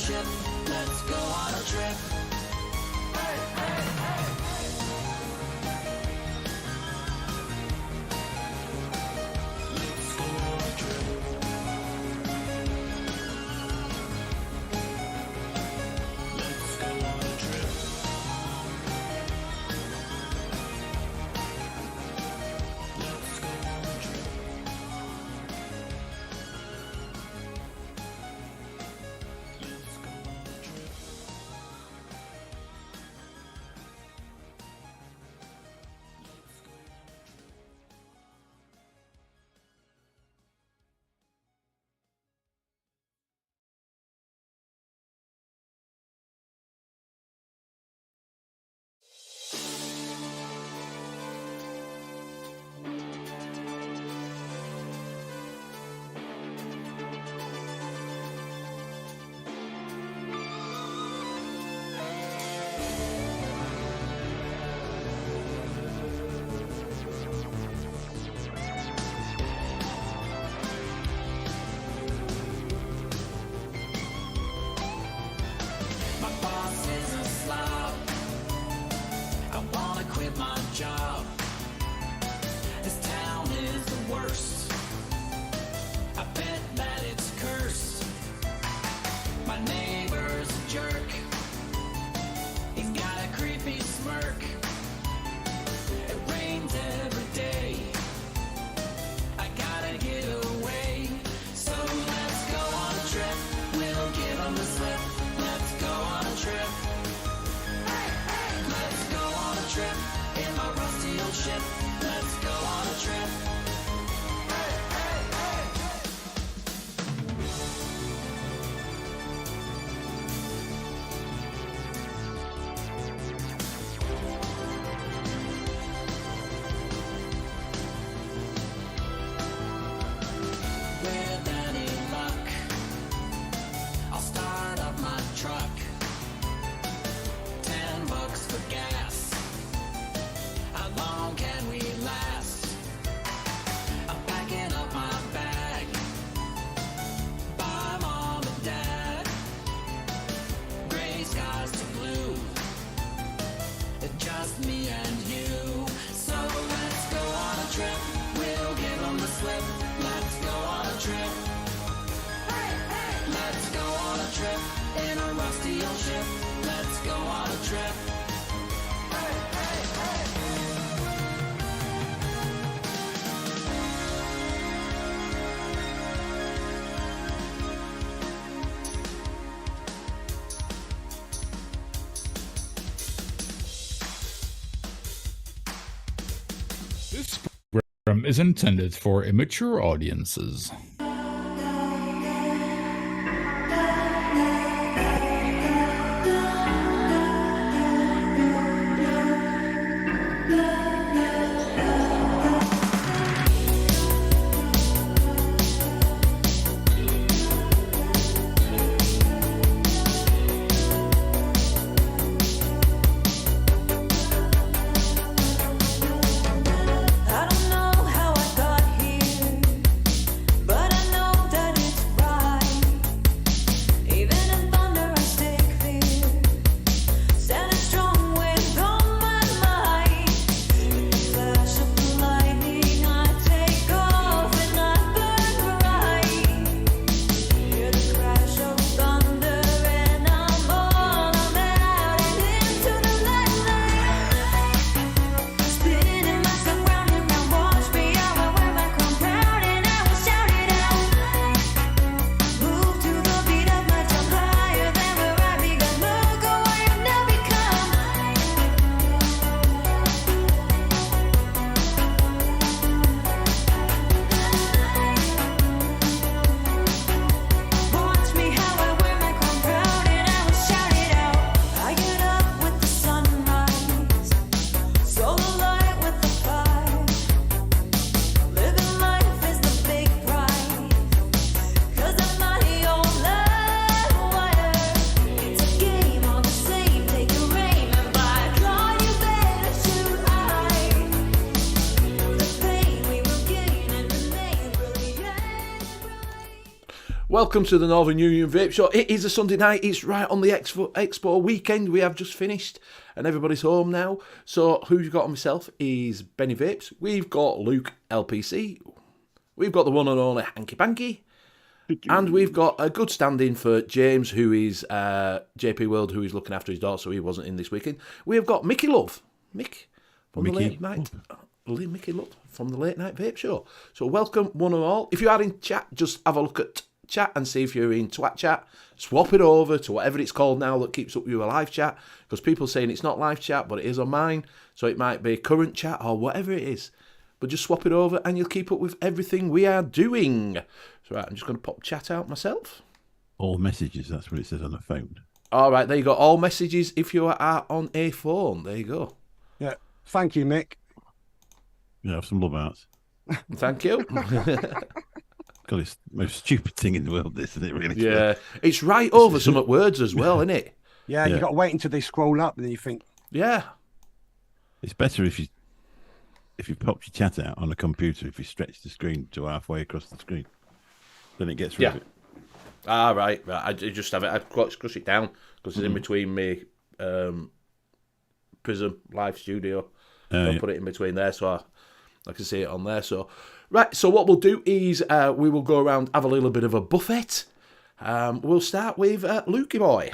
ship. Let's go on a trip. Hey, hey, hey. Let's go on a trip. Let's go on a trip. Let's go on a trip. Let's go on a trip. My boss is a slob. I wanna quit my job. This town is the worst. I bet that it's cursed. My neighbor's a jerk. He's got a creepy smirk. It rains every day. I gotta get away. So let's go on a trip. We'll give 'em the slip. Let's go on a trip. Hey, hey. Let's go on a trip in my rusty old ship. Let's go on a trip. Hey, hey, hey. With any luck, I'll start up my truck. $10 for gas. How long can we last? I'm packing up my bag. Bye, mom and dad. Gray skies to blue. It's just me and you. So let's go on a trip. We'll give 'em the slip. Let's go on a trip. Hey, hey. Let's go on a trip in a rusty old ship. Let's go on a trip. Hey, hey, hey. This program is intended for immature audiences. I don't know how I got here, but Welcome to the Northern Union Vape Show. It is a Sunday night. It's right on the expo weekend. We have just finished and everybody's home now. So who you got on myself is Benny Vapes. We've got Luke LPC. We've got the one and only Hanky Panky. And we've got a good stand-in for James, who is JP World, who is looking after his daughter, so he wasn't in this weekend. We've got Mickey Love. Mick from the late night. Mickey Love from the Late Night Vape Show. So welcome one and all. If you are in chat, just have a look at chat and see if you're in twat chat. Swap it over to whatever it's called now that keeps up your live chat, because people are saying it's not live chat, but it is on mine. So it might be current chat or whatever it is. But just swap it over and you'll keep up with everything we are doing. So right, I'm just going to pop chat out myself. All messages, that's what it says on the phone. All right, there you go. All messages if you are on a phone. There you go. Yeah, thank you, Mick. Yeah, have some love arts. Thank you. God, it's the most stupid thing in the world, this, isn't it, really? Yeah, it's right over some words as well, isn't it? Yeah, you got to wait until they scroll up and then you think. Yeah. It's better if you pop your chat out on a computer, if you stretch the screen to halfway across the screen, then it gets rid of it. Ah, right. I just have it. I scrush it down because it's in between me Prism Live Studio. I'll put it in between there so I can see it on there. So, right. So what we'll do is we will go around, have a little bit of a buffet. We'll start with Lukey Boy.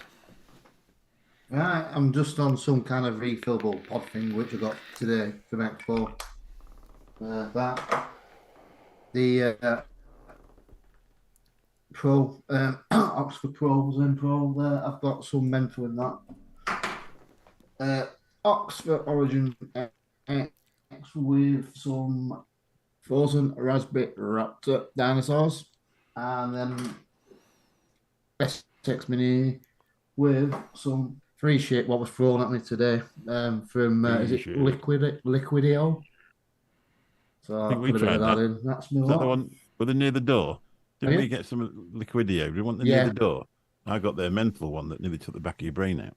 Right, I'm just on some kind of refillable pod thing which I got today from Expo. The Pro Oxford Pro Zen Pro there. I've got some mental in that. Oxford Origin X with some frozen raspberry raptor dinosaurs, and then SX Mini with some free shit. What was thrown at me today from is it Liquidio? So I think we tried that in. That's me. Is that the one with the near the door? Didn't we get some Liquidio? Do you want the near the door? I got their mental one that nearly took the back of your brain out.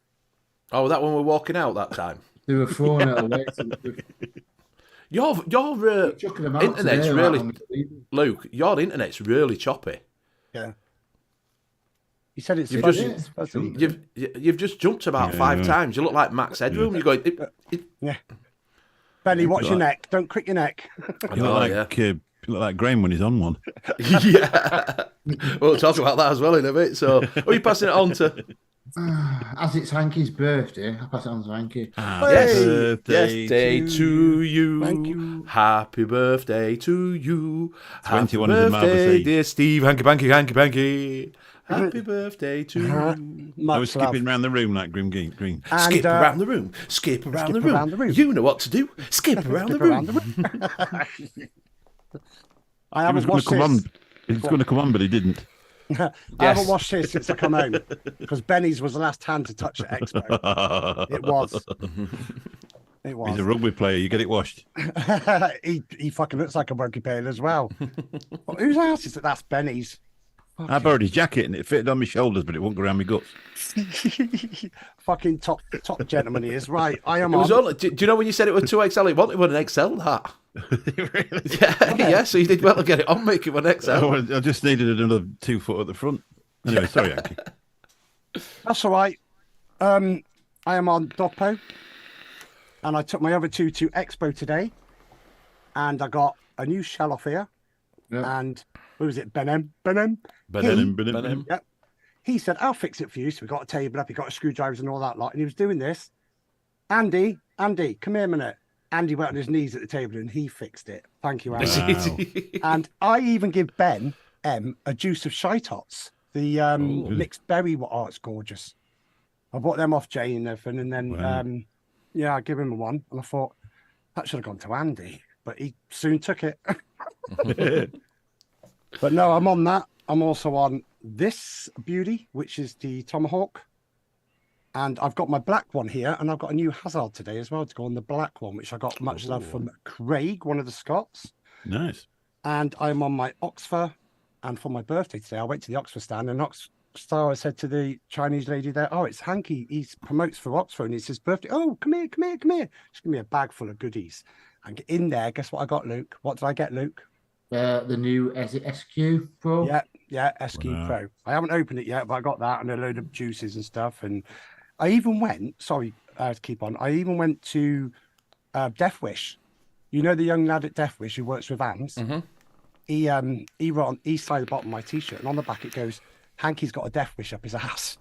Oh, that one we're walking out that time. They were throwing it away. Your internet's really, Luke. Your internet's really choppy. Yeah. You said it's you've just jumped about 5 times. You look like Max Headroom. You're going. Yeah. Benny, watch your neck. Don't crick your neck. You look like Graham when he's on one. Yeah. We'll talk about that as well in a bit. So, are you passing it on to? As it's Hanky's birthday, I pass it on to Hanky. Yes, birthday to you. Thank you. Happy birthday to you. 21 Happy is a marvellous birthday, age. dear Steve. Hanky Panky, Hanky Panky. Happy birthday to you. I was skipping around the room like Grim Green. And, skip around the room. Skip around the room. You know what to do. Skip around the room. I haven't watched this. He was going to come on, but he didn't. I haven't watched this since I come home because Benny's was the last hand to touch at Expo. It was. It was. He's a rugby player. You get it washed. he fucking looks like a rugby player as well. Well, whose house is it? That's Benny's. I borrowed his jacket and it fitted on my shoulders, but it won't go around my guts. Fucking top gentleman he is. Right, I am on. Do you know when you said it was 2XL, it wanted an XL, that? Really? Yeah, so you did well to get it on, make it an XL. I just needed another 2 foot at the front. Anyway, sorry, Yankee. That's all right. I am on Dopo, and I took my other two to Expo today, and I got a new shell off here, and who was it? Benem. Yep. He said, I'll fix it for you. So we got a table up, he got a screwdrivers and all that lot, and he was doing this. Andy, come here a minute. Andy went on his knees at the table and he fixed it. Thank you, Andy. Wow. And I even give Ben a juice of Shitots, the mixed berry. Oh, it's gorgeous. I bought them off Jay and everything, and then I give him one, and I thought that should have gone to Andy, but he soon took it. But no, I'm on that. I'm also on this beauty, which is the Tomahawk. And I've got my black one here, and I've got a new Hazard today as well to go on the black one, which I got much love from Craig, one of the Scots. Nice. And I'm on my Oxford, and for my birthday today, I went to the Oxford stand, and Oxford said to the Chinese lady there, oh, it's Hanky. He promotes for Oxford, and it's his birthday. Oh, come here. Just give me a bag full of goodies. And in there, guess what I got, Luke? What did I get, Luke? the new SQ Pro. Yeah, SQ Pro. I haven't opened it yet, but I got that and a load of juices and stuff. And I even went, sorry, to keep on, I even went to Death Wish. You know the young lad at Death Wish who works with Vans? Mm-hmm. He wrote on east side of the bottom of my t-shirt, and on the back it goes, Hanky's got a Death Wish up his ass.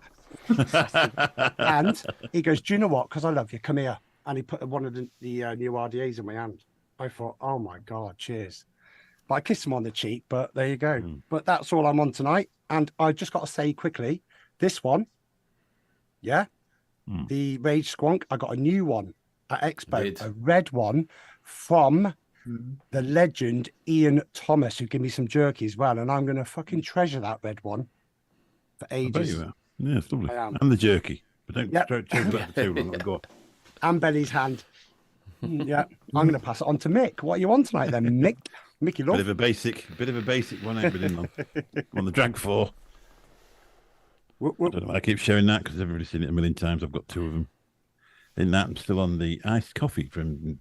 And he goes, do you know what? Because I love you, come here. And he put one of the new RDAs in my hand. I thought, oh my God, cheers. But I kissed him on the cheek, but there you go. But that's all I'm on tonight. And I just got to say quickly, this one, the Rage Squonk, I got a new one at Expo, a red one from the legend Ian Thomas, who gave me some jerky as well. And I'm going to fucking treasure that red one for ages. Yeah, it's lovely. And the jerky. But don't talk about the two of them. Go on. And Benny's hand. Yeah, I'm going to pass it on to Mick. What are you on tonight then, Mick? Mickey Love. Bit of a basic one I've been in on the Drag 4. I don't know why I keep showing that because everybody's seen it a million times. I've got two of them. In that, I'm still on the iced coffee from,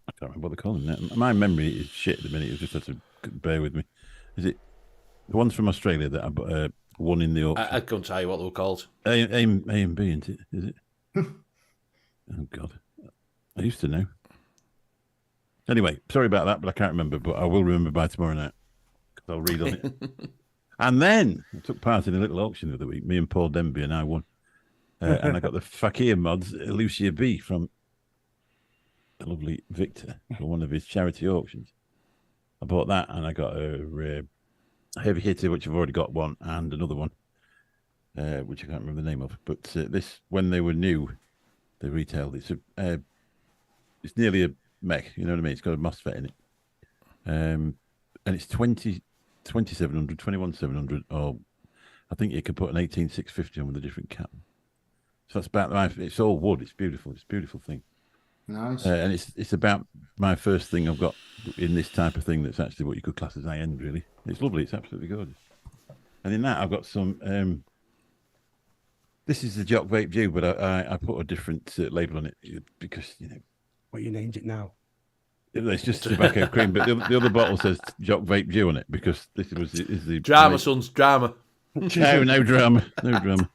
I can't remember what they're calling that. My memory is shit at the minute. You just have to bear with me. Is it the ones from Australia that I won in the auction? I couldn't tell you what they were called. A and B, isn't it? Is it? Oh, God. I used to know. Anyway, sorry about that, but I can't remember. But I will remember by tomorrow night because I'll read on it. And then I took part in a little auction the other week. Me and Paul Denby and I won. And I got the Fakir mods, Lucia B, from the lovely Victor for one of his charity auctions. I bought that and I got a heavy hitter, which I've already got one, and another one, which I can't remember the name of. But this, when they were new, they retailed. It's nearly a mech, you know what I mean? It's got a MOSFET in it. And it's 21700, 21700, or I think you could put an 18650 on with a different cap. So that's about right. It's all wood. It's beautiful. It's a beautiful thing. Nice. And it's about my first thing I've got in this type of thing that's actually what you could class as high-end, really. It's lovely. It's absolutely gorgeous. And in that, I've got some... this is the Jock Vape View, but I put a different label on it because, you know... What you named it now? It's just tobacco cream, but the other bottle says Jock Vape View on it because this is the... Drama, sons, drama. No drama. No drama.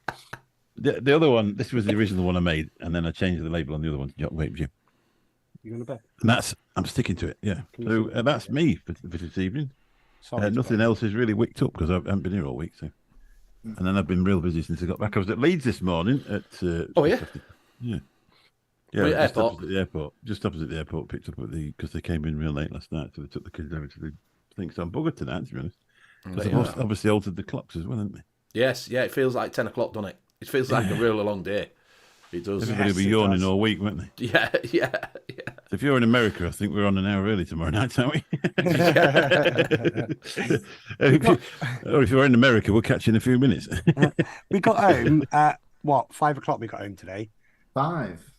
The other one, this was the original one I made, and then I changed the label on the other one to Jock Vape View. You gonna bet? And I'm sticking to it, yeah. So that's me for this evening. Nothing else is really wicked up because I haven't been here all week. So, and then I've been real busy since I got back. I was at Leeds this morning at. Yeah, just opposite the airport. Picked up because they came in real late last night, so they took the kids over to the thing. So I'm buggered tonight, to be honest. They've obviously altered the clocks as well, haven't they? Yes, yeah. It feels like 10 o'clock, doesn't it? It feels like a really long day. It does. Everybody will be yawning all week, won't they? Yeah. So if you're in America, I think we're on an hour early tomorrow night, aren't we? Or if you're in America, we'll catch you in a few minutes. We got home at, 5 o'clock we got home today? 5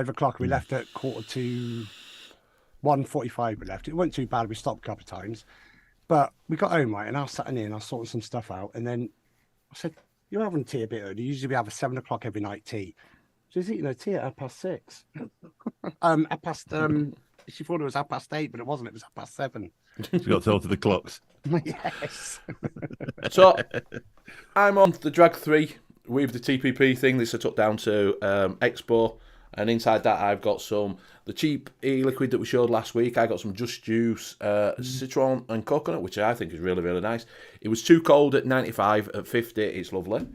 o'clock. We left at 1:45 we left. It wasn't too bad. We stopped a couple of times. But we got home, right, and I was sat in here and I was sorting some stuff out. And then I said, you're having tea a bit early. Usually we have a 7 o'clock every night tea. She's eating her tea at 6:30. She thought it was 8:30, but it wasn't. It was 7:30. She got to alter the clocks. Yes. So I'm on the Drag 3 with the TPP thing. This I took down to Expo. And inside that, I've got the cheap e-liquid that we showed last week. I got some Just Juice, citron and coconut, which I think is really, really nice. It was too cold at 95, at 50, it's lovely.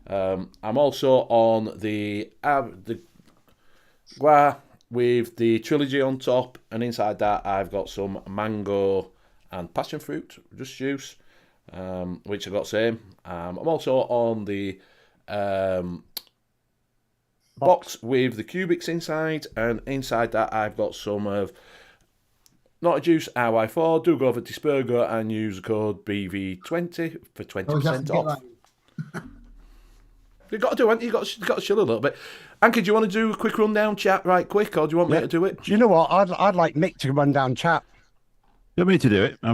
I'm also on the Gua with the Trilogy on top. And inside that, I've got some mango and passion fruit, Just Juice, which I got same. I'm also on the... box with the cubics inside, and inside that I've got some of Not a Juice RY4. Do go over to Dispergo and use the code BV20 for 20% off. You've got to do it. You've got to chill a little bit. Anki, do you want to do a quick rundown chat right quick, or do you want me to do it? Do you know what? I'd like Mick to run down chat. You want me to do it? I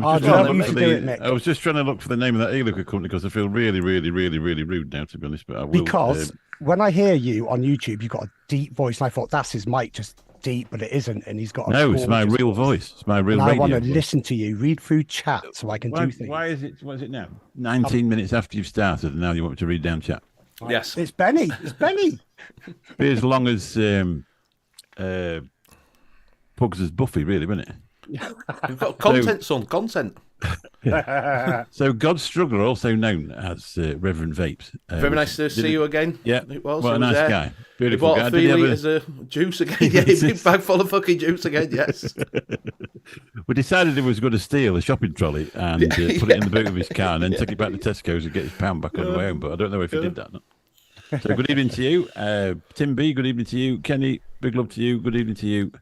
was just trying to look for the name of that e-liquid company because I feel really, really, really, really rude now, to be honest. But I will. Because when I hear you on YouTube, you've got a deep voice, and I thought that's his mic just deep, but it isn't. And he's got a No, it's my gorgeous real voice. It's my real And I radio want to voice. listen to you, read through chat so I can do things. Why is it? What is it now? 19 minutes after you've started, and now you want me to read down chat. Yes. It's Benny. It's Benny. Be as long as Pugs as Buffy, really, wouldn't it? You've got content, son. Content. So God Struggler, also known as Reverend Vapes. Very nice to see you again. Yeah, It was. what a He was nice there. guy. He Beautiful bought guy. 3 Did he have litres of juice again. Yeah, a big bag full of fucking juice again. Yes. We decided he was going to steal a shopping trolley and put it in the boot of his car and then take it back to Tesco's and get his pound back on the way home. But I don't know if he did that or not. So good evening to you. Tim B, good evening to you. Kenny, big love to you. Good evening to you.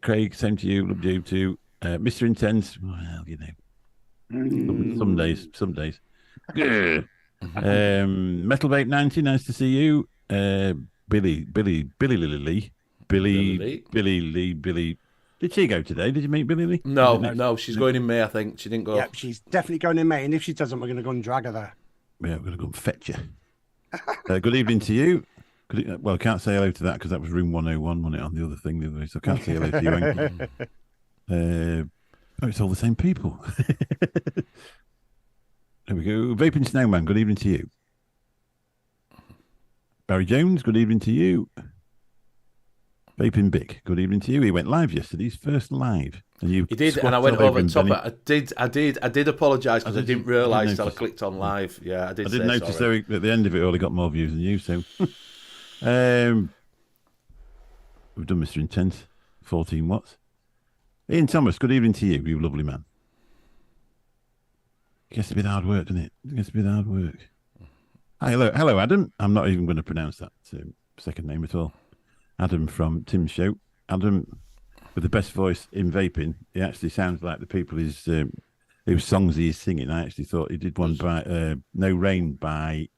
Craig, same to you. Love to you too. Mr. Intense, well, you know. Some days. Metal Vape 90, nice to see you. Billy Lee. Did she go today? Did you meet Billy Lee? No, she's going in May, I think. She didn't go. Yep, she's definitely going in May. And if she doesn't, we're going to go and drag her there. Yeah, we're going to go and fetch you. Good evening to you. Well, I can't say hello to that because that was room 101, wasn't it, on the other thing the other way, so I can't say hello to you, Hanky. It's all the same people. There we go. Vaping Snowman, good evening to you. Barry Jones, good evening to you. Vaping Big, good evening to you. He went live yesterday, his first live. And you He did, and I went over the top of it. I did apologise because I didn't realise until I clicked on live. Yeah, I did notice sorry. Though, at the end of it all, he got more views than you, so... we've done Mr. Intense, 14 watts. Ian Thomas, good evening to you, you lovely man. It gets to be the hard work, doesn't it? It gets to be the hard work. Hi, hello, Adam. I'm not even going to pronounce that second name at all. Adam from Tim's show. Adam, with the best voice in vaping. He actually sounds like the people whose songs he's singing. I actually thought he did one by No Rain by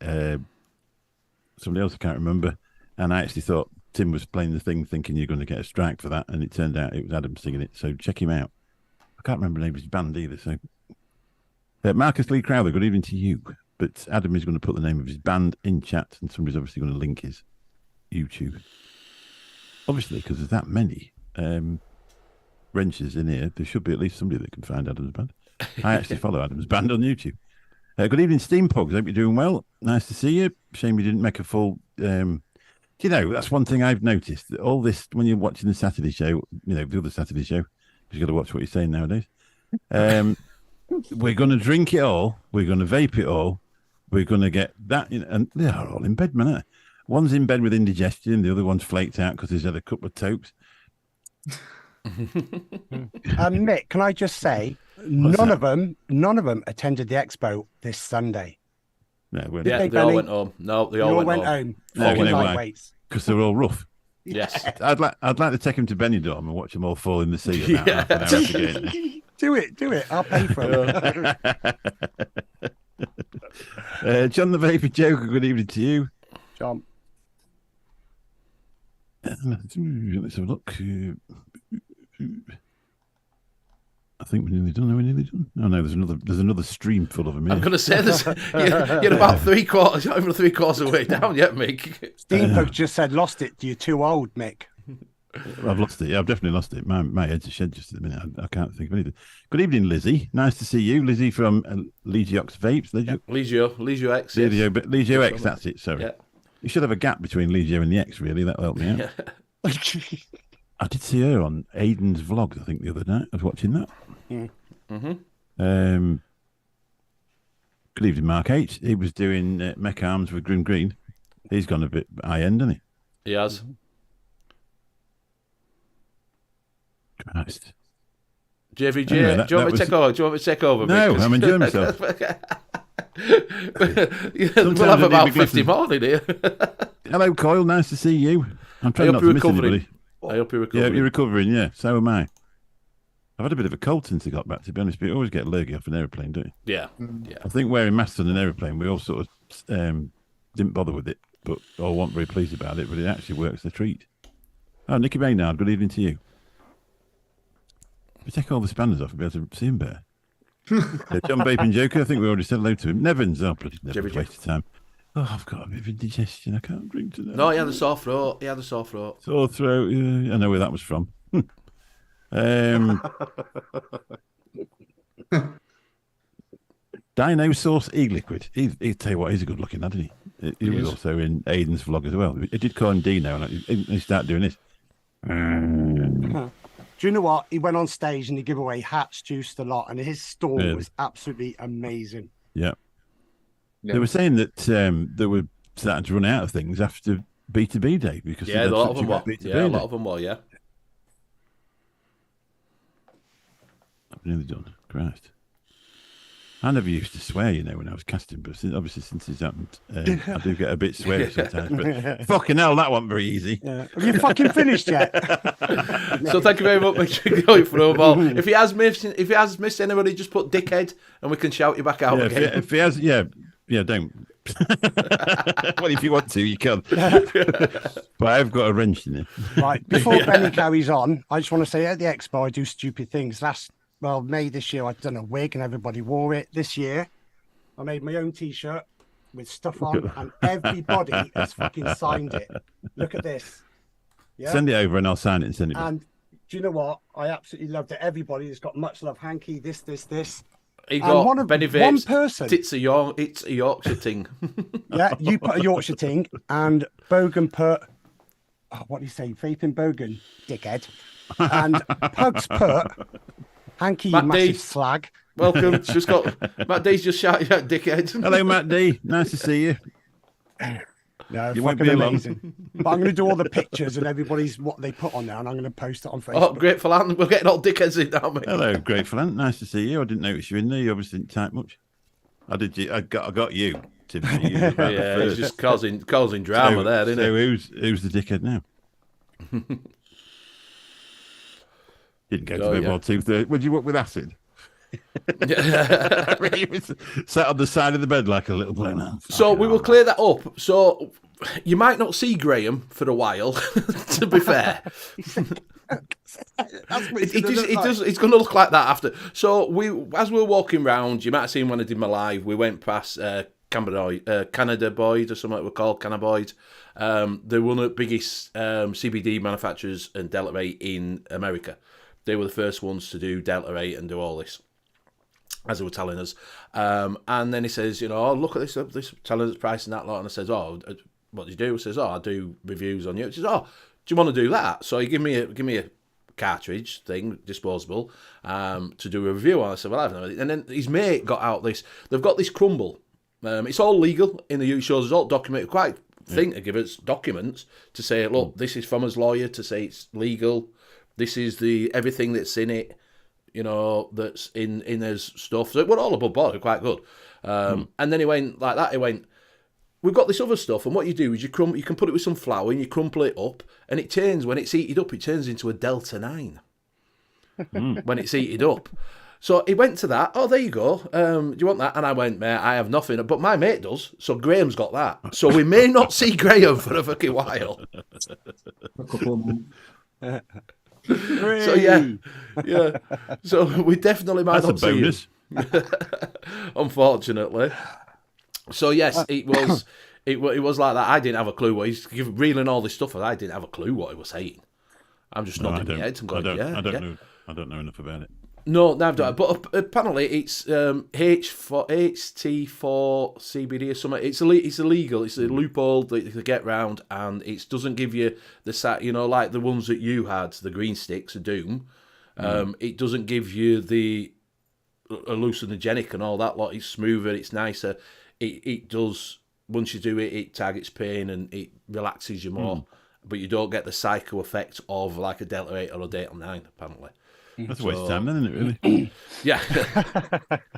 somebody else I can't remember. And I actually thought Tim was playing the thing thinking you're going to get a strike for that. And it turned out it was Adam singing it. So check him out. I can't remember the name of his band either. So Marcus Lee Crowther, good evening to you. But Adam is going to put the name of his band in chat. And somebody's obviously going to link his YouTube. Obviously, because there's that many wrenches in here, there should be at least somebody that can find Adam's band. I actually follow Adam's band on YouTube. Good evening, Steam Pogs. Hope you're doing well. Nice to see you. Shame you didn't make a full... you know, that's one thing I've noticed. That all this, when you're watching the Saturday show, you know, the other Saturday show, because you've got to watch what you're saying nowadays. We're going to drink it all. We're going to vape it all. We're going to get that... You know, and they are all in bed, man, aren't they? One's in bed with indigestion. The other one's flaked out because he's had a couple of tokes. Mick, can I just say, none of them attended the expo this Sunday. No, they all went home. No, they all went home. No, you know why? Lightweights. Because they're all rough. Yes. I'd like to take him to Benidorm and watch them all fall in the sea about half an hour after getting there. Do it. I'll pay for it. John the Vapor Joker, good evening to you. John. Let's have a look. I think we're nearly done. Are we nearly done? Oh no, there's another stream full of them. I'm going to say this. You're about over 3/4 of the way down yet, Mick. Steampoke just said, "Lost it. You're too old, Mick." I've lost it. Yeah, I've definitely lost it. My head's a shed just at the minute. I can't think of anything. Good evening, Lizzie. Nice to see you, Lizzie from Legiox Vapes. Legio X. Yes. Legio X. That's it. Sorry. Yeah. You should have a gap between Legio and the X. Really, that'll help me out. I did see her on Aiden's vlog, I think, the other night. I was watching that. Mm-hmm. Good evening, Mark H. He was doing Mech Arms with Grim Green. He's gone a bit high end, hasn't he? He has. Christ. JVJ, Anyway, do you want me to take over? Do you want me to take over? No, I'm enjoying myself. We'll have about 50 more in here. Hello, Coyle. Nice to see you. I'm trying not to miss anybody. I hope you're recovering. Yeah, you're recovering, yeah. So am I. I've had a bit of a cold since I got back, to be honest, but you always get allergic off an aeroplane, don't you? Yeah. I think wearing masks on an aeroplane, we all sort of didn't bother with it, but all weren't very pleased about it, but it actually works a treat. Oh, Nicky Maynard, good evening to you. We take all the spanners off and be able to see him better. John Vaping Joker, I think we already said hello to him. Nevins, bloody Nevins, waste of time. Oh, I've got a bit of indigestion. I can't drink today. No, he had a sore throat. Sore throat. I know where that was from. Dino Sauce E-Liquid. He'll tell you what, he's a good looking lad, isn't he? He was also in Aiden's vlog as well. He did call him Dino, and he started doing this. Do you know what? He went on stage and he gave away hats, juiced a lot, and his stall was absolutely amazing. Yeah. They were saying that they were starting to run out of things after B2B Day because a lot of them were. Yeah, a lot of them were. Yeah. I've nearly done. Christ. I never used to swear, when I was casting, but obviously since it's happened, I do get a bit sweary sometimes. But fucking hell, that wasn't very easy. Yeah. Have you fucking finished yet? So thank you very much. Make sure you go for a ball. If he has missed anybody, just put dickhead, and we can shout you back out again. If he has, don't. Well, if you want to, you can. But I've got a wrench in it. Right. Before Benny carries on, I just want to say at the expo, I do stupid things. May this year, I'd done a wig and everybody wore it. This year, I made my own T-shirt with stuff on, and everybody has fucking signed it. Look at this. Yeah? Send it over and I'll sign it and send it back. And do you know what? I absolutely loved it. Everybody has got much love. Hanky, this. He got Benny Vapes. One person. It's a Yorkshire thing. Yeah, you put a Yorkshire thing, and Bogan put, what do you say? Vaping Bogan, dickhead. And Pugs put, Hanky, you massive slag. Welcome. Just got Matt D's just shouting out dickhead. Hello, Matt D. Nice to see you. No, you won't be amazing. But I'm going to do all the pictures and everybody's what they put on there, and I'm going to post it on Facebook. Oh, Grateful Ant. We're getting all dickheads in now, mate. Hello, Grateful Ant. Nice to see you. I didn't notice you in there. You obviously didn't type much. I did. I got you, Timothy. Yeah, it's just causing drama there, isn't it? Who's the dickhead now? Didn't go to bed more 2:30. Would you work with acid? He was sat on the side of the bed like a little blown. So we will clear that up. So you might not see Graham for a while. To be fair, it's going to look like that after. So as we were walking round, you might have seen when I did my live. We went past Canada Boys or something like we're called Canada Boys. They're one of the biggest CBD manufacturers and Delta 8 in America. They were the first ones to do Delta 8 and do all this, as they were telling us. And then he says, look at this telling us price and that lot. And I says, what do you do? He says, I do reviews on you. He says, do you want to do that? So he give me a cartridge thing, disposable, to do a review on. I said, well, I haven't. And then his mate got out this. They've got this crumble. It's all legal in the UK. Shows. It's all documented. Quite thing to give us documents to say, look, this is from his lawyer to say it's legal. This is everything that's in it, that's in his stuff. So we're all above board, quite good. And then he went like that. He went, we've got this other stuff, and what you do is you can put it with some flour and you crumple it up, and it turns, when it's heated up, it turns into a Delta 9 when it's heated up. So he went to that. Oh, there you go. Do you want that? And I went, mate, I have nothing. But my mate does. So Graham's got that. So we may not see Graham for a fucking while. A couple of months. So yeah. So we definitely might not see him. Unfortunately. So yes, it was like that. I didn't have a clue what he's reeling all this stuff. I didn't have a clue what he was saying. I'm just nodding my head and going, I don't know enough about it. No, I've done it. But apparently it's HT4 CBD or something. It's illegal. It's a loophole that they get round, and it doesn't give you the like the ones that you had, the green sticks, the Doom. It doesn't give you the hallucinogenic and all that lot. It's smoother. It's nicer. It does. Once you do it, it targets pain and it relaxes you more. But you don't get the psycho effect of like a Delta 8 or a Delta 9, apparently. That's a waste of time, then, isn't it, really? Yeah.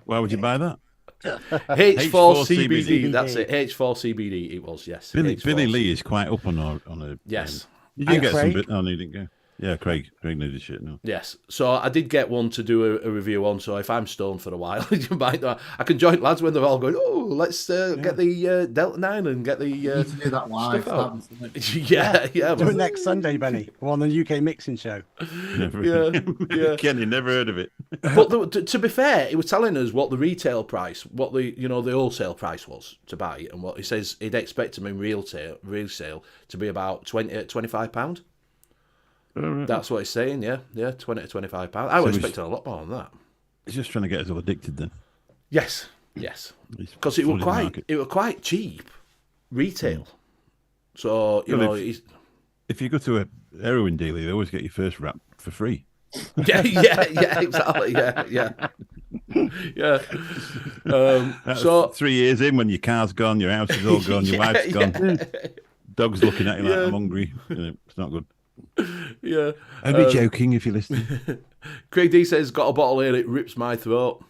Why would you buy that? H4 CBD, that's it. H4 CBD, it was, yes. Billy Lee is quite up on a. Yes. Did you get some bit? Oh, no, you didn't go. Yeah, Craig knows his shit now. Yes, so I did get one to do a review on. So if I'm stoned for a while, you might know, I can join lads when they're all going. Oh, let's get the Delta 9 and get the You need to do that live. stuff out. That yeah. Do it next Sunday, Benny. We're on the UK mixing show. Yeah. Kenny never heard of it. But to be fair, he was telling us what the retail price, what the wholesale price was to buy it, and what he says he'd expect them in real sale to be about £20 to £25. That's what he's saying. Yeah, £20 to £25. I was expecting a lot more than that. He's just trying to get us all addicted then. Yes, because it were quite cheap retail. So if you go to a heroin dealer, they always get your first wrap for free. yeah, exactly. Yeah. So 3 years in, when your car's gone, your house is all gone, your wife's gone, dog's looking at you like I'm hungry. It's not good. Yeah. I'd be joking if you're listening. Craig D says, got a bottle here, it rips my throat.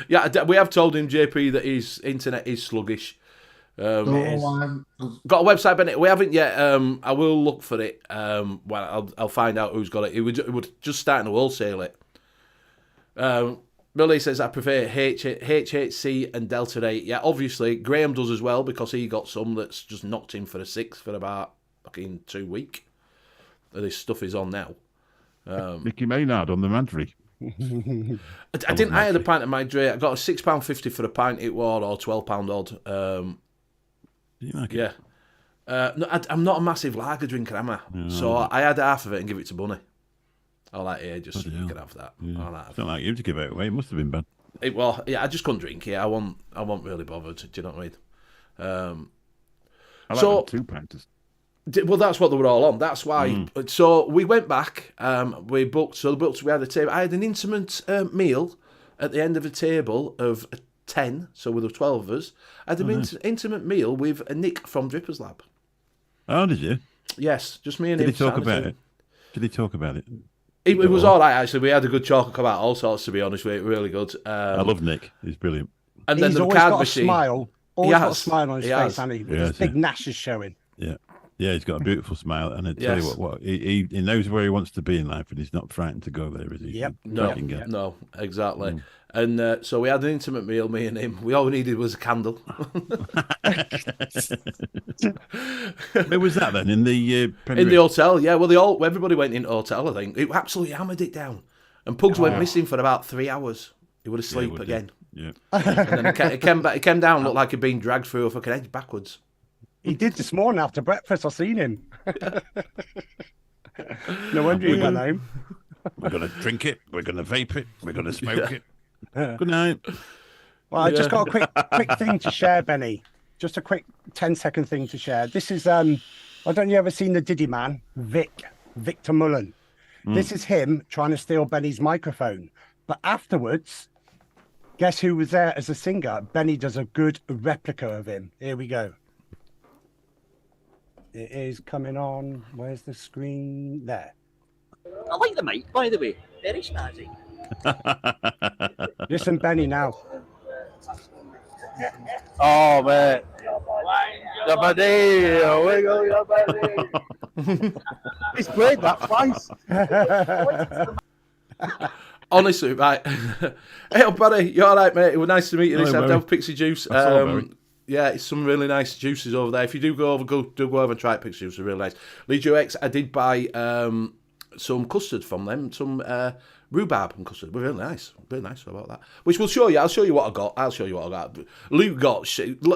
Yeah, we have told him, JP, that his internet is sluggish. Got a website, Bennett? We haven't yet. I will look for it. Well, I'll find out who's got it. It was just starting to wholesale it. Billy says, I prefer HHC and Delta 8. Yeah, obviously, Graham does as well, because he got some that's just knocked him for a 6 for about fucking 2 weeks. This stuff is on now. Mickey Maynard on the Madry. I had a pint of my Dre. I got a £6.50 for a pint it was, or £12 odd. You like it? Yeah. No, I'm not a massive lager drinker, am I? No. So I had half of it and give it to Bunny. I was like, yeah, just you can have that. Yeah. It's not like you to give it away. It must have been bad. I just couldn't drink it. I wasn't really bothered. Do you know what I mean? I like them 2 pints. Well, that's what they were all on. That's why. So we went back. We booked. So we had a table. I had an intimate meal at the end of a table of 10. So with the 12 of us, I had an intimate meal with Nick from Drippers Lab. Oh, did you? Yes, just me and him. Did he talk about it? Did he talk about it? It was all right, actually. We had a good talk about all sorts, to be honest with you. Really good. I love Nick. He's brilliant. And then he's the always card got machine. A smile. Always got a smile on his face, and his big nash is showing. Yeah, he's got a beautiful smile, and I tell you what, he knows where he wants to be in life, and he's not frightened to go there, is he? Yep. No, exactly. And so we had an intimate meal, me and him. We all we needed was a candle. Where was that then? In the in the hotel? Yeah. Well, everybody went into the hotel. I think it absolutely hammered it down, and Pugs went missing for about 3 hours. He would asleep again. Yeah. And then he came down, looked like he'd been dragged through a fucking edge backwards. He did this morning after breakfast. I seen him. No wonder he went home. We're going to drink it. We're going to vape it. We're going to smoke it. Good night. Well, I just got a quick thing to share, Benny. Just a quick 10-second thing to share. This is I don't you ever seen the Diddy Man, Victor Mullen. This is him trying to steal Benny's microphone. But afterwards, guess who was there as a singer? Benny does a good replica of him. Here we go. It is coming on. Where's the screen? There. I like the mic, by the way. Very snazzy. Listen, Benny, now. Oh, man. Your buddy. Wiggle your buddy. He's played that twice. Honestly, right. Hey, buddy, you all right, mate? It was nice to meet you. This afternoon, Pixie Juice. Yeah, it's some really nice juices over there. If you do go over and try Pixie Juice. They're really nice. Legion X, I did buy some custard from them, some rhubarb and custard. They're really nice about that. Which we'll show you. I'll show you what I got. Luke got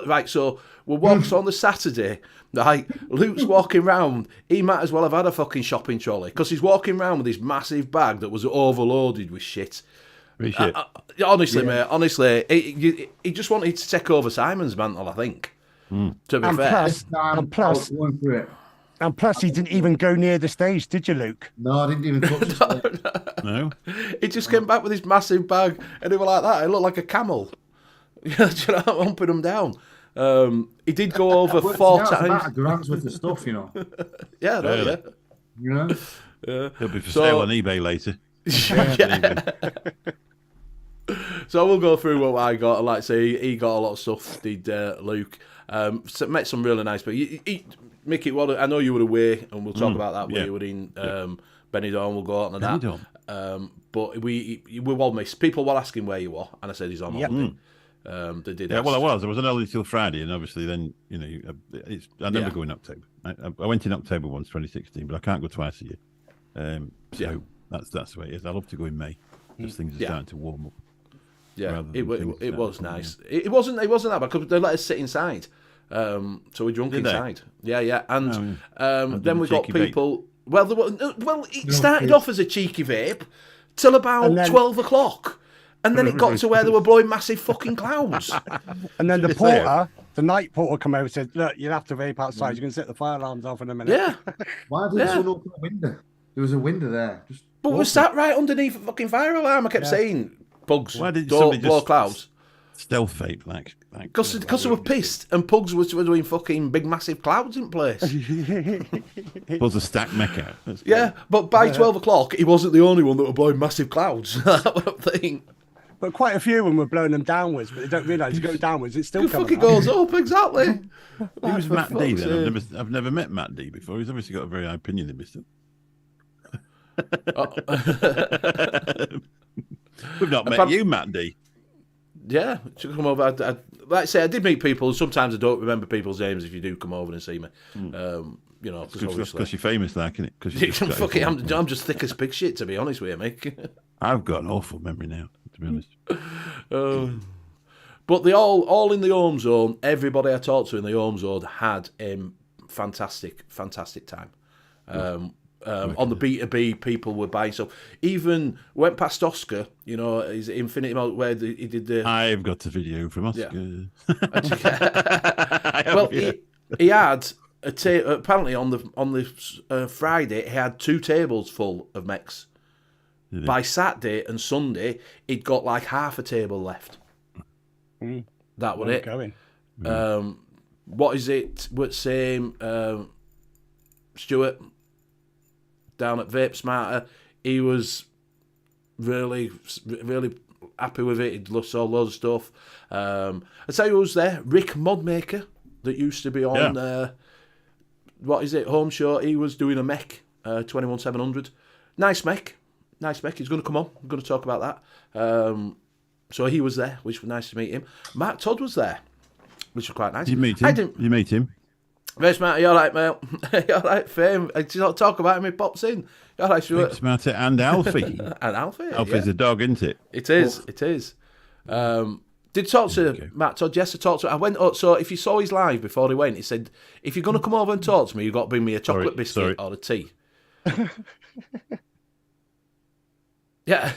right. So we walked on the Saturday. Right, Luke's walking round. He might as well have had a fucking shopping trolley because he's walking round with this massive bag that was overloaded with shit. Honestly, mate. Honestly, he just wanted to take over Simon's mantle. I think. To be fair, and plus, he didn't even go near the stage, did you, Luke? No, I didn't even touch it. No. He just came back with his massive bag, and he was like that. It looked like a camel. You know, humping him down. He did go over 4 times. About a grand's worth of stuff, you know. Yeah, no, really? Yeah. Yeah. He'll be for sale on eBay later. So we'll go through what I got. Like I say, he got a lot of stuff. Did Luke? Met some really nice people. Mickey, I know you were away, and we'll talk about that when you were in Benidorm. We'll go on to that. But we all missed. People were asking where you were, and I said he's on holiday. They did. Yeah, well, I was on holiday till Friday, and obviously then I never go in October. I went in October once, 2016, but I can't go twice a year. So that's the way it is. I love to go in May, because things are starting to warm up. Yeah, it was nice. It wasn't that bad because they let us sit inside, so we drunk inside. Yeah, and then we got people. Well, it started off as a cheeky vape till about 12 o'clock. And then it got to where they were blowing massive fucking clouds. And then the night porter come over and said, look, you'll have to vape outside. You can set the fire alarms off in a minute. Yeah. Why didn't someone open a window? There was a window there. But we sat right underneath a fucking fire alarm. I kept saying, Pugs, why did don't blow clouds. Stealth vape, Because they were pissed and Pugs were doing fucking big massive clouds in place. Was a stack mecca. Yeah, but by 12 o'clock, he wasn't the only one that were blowing massive clouds. That's what I'm thinking. But quite a few of them were blowing them downwards, but they don't realise you go downwards, it's still coming fucking goes up, exactly. Who's Matt D then? I've never met Matt D before. He's obviously got a very high opinion of Mr. We've not met you, Matt D. Yeah, should come over. Like I say, I did meet people. Sometimes I don't remember people's names if you do come over and see me. Because you're famous, isn't it? I'm just thick as pig shit, to be honest with you, Mick. I've got an awful memory now, to be honest. But they all in the home zone. Everybody I talked to in the home zone had a fantastic time. On the B2B, people were buying stuff. Even went past Oscar, his Infinity Mode, where he did the. I've got a video from Oscar. Yeah. Well, he had apparently on the Friday he had 2 tables full of mechs. By Saturday and Sunday, he'd got like half a table left. That was it. Going. What is it? What's same? Stuart down at Vape Smarter, he was really, really happy with it. He'd saw loads of stuff. I tell you who was there? Rick Modmaker, that used to be on what is it? Home Show. He was doing a mech 21700. Nice mech. He's going to come on. I'm going to talk about that. So he was there, which was nice to meet him. Mark Todd was there, which was quite nice. Did you meet him? You meet him? Very smart. You all right, mate? You all right, Fame? Did you not talk about him? He pops in. You all right, Stuart? Smarter and Alfie. And Alfie. Alfie's a dog, isn't it? It is. It is. Did talk to Matt Todd. Yes, I talked to. I went. So if you saw his live before he went, he said, "If you're going to come over and talk to me, you've got to bring me a chocolate biscuit or a tea." Yeah.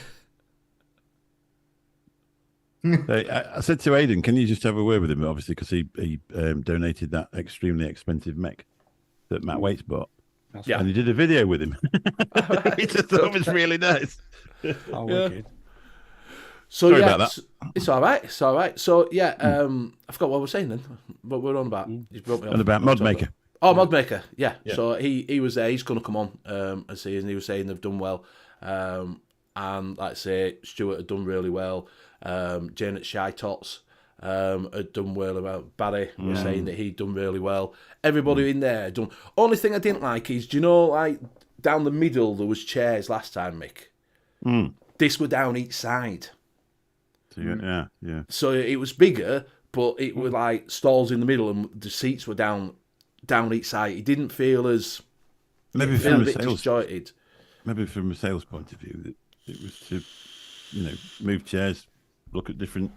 I said to Aidan, can you just have a word with him? Obviously, because he donated that extremely expensive mech that Matt Waits bought. Yeah. And he did a video with him. He just thought it was really nice. Oh, wicked. So, sorry about that. It's all right. So, I forgot what we were saying then. What we're on about. You brought me on. And about Modmaker. Oh, Modmaker. Yeah. So he was there. He's going to come on and see. And he was saying they've done well. And like I say, Stuart had done really well. Jane at Shy Tots had done well. Barry was saying that he'd done really well. Everybody in there had done. Only thing I didn't like is, do you know, like down the middle there was chairs last time, Mick. This were down each side. So, yeah. So it was bigger, but it was like stalls in the middle, and the seats were down each side. It didn't feel as maybe from a bit disjointed. Maybe from a sales point of view, it was to move chairs. Look at different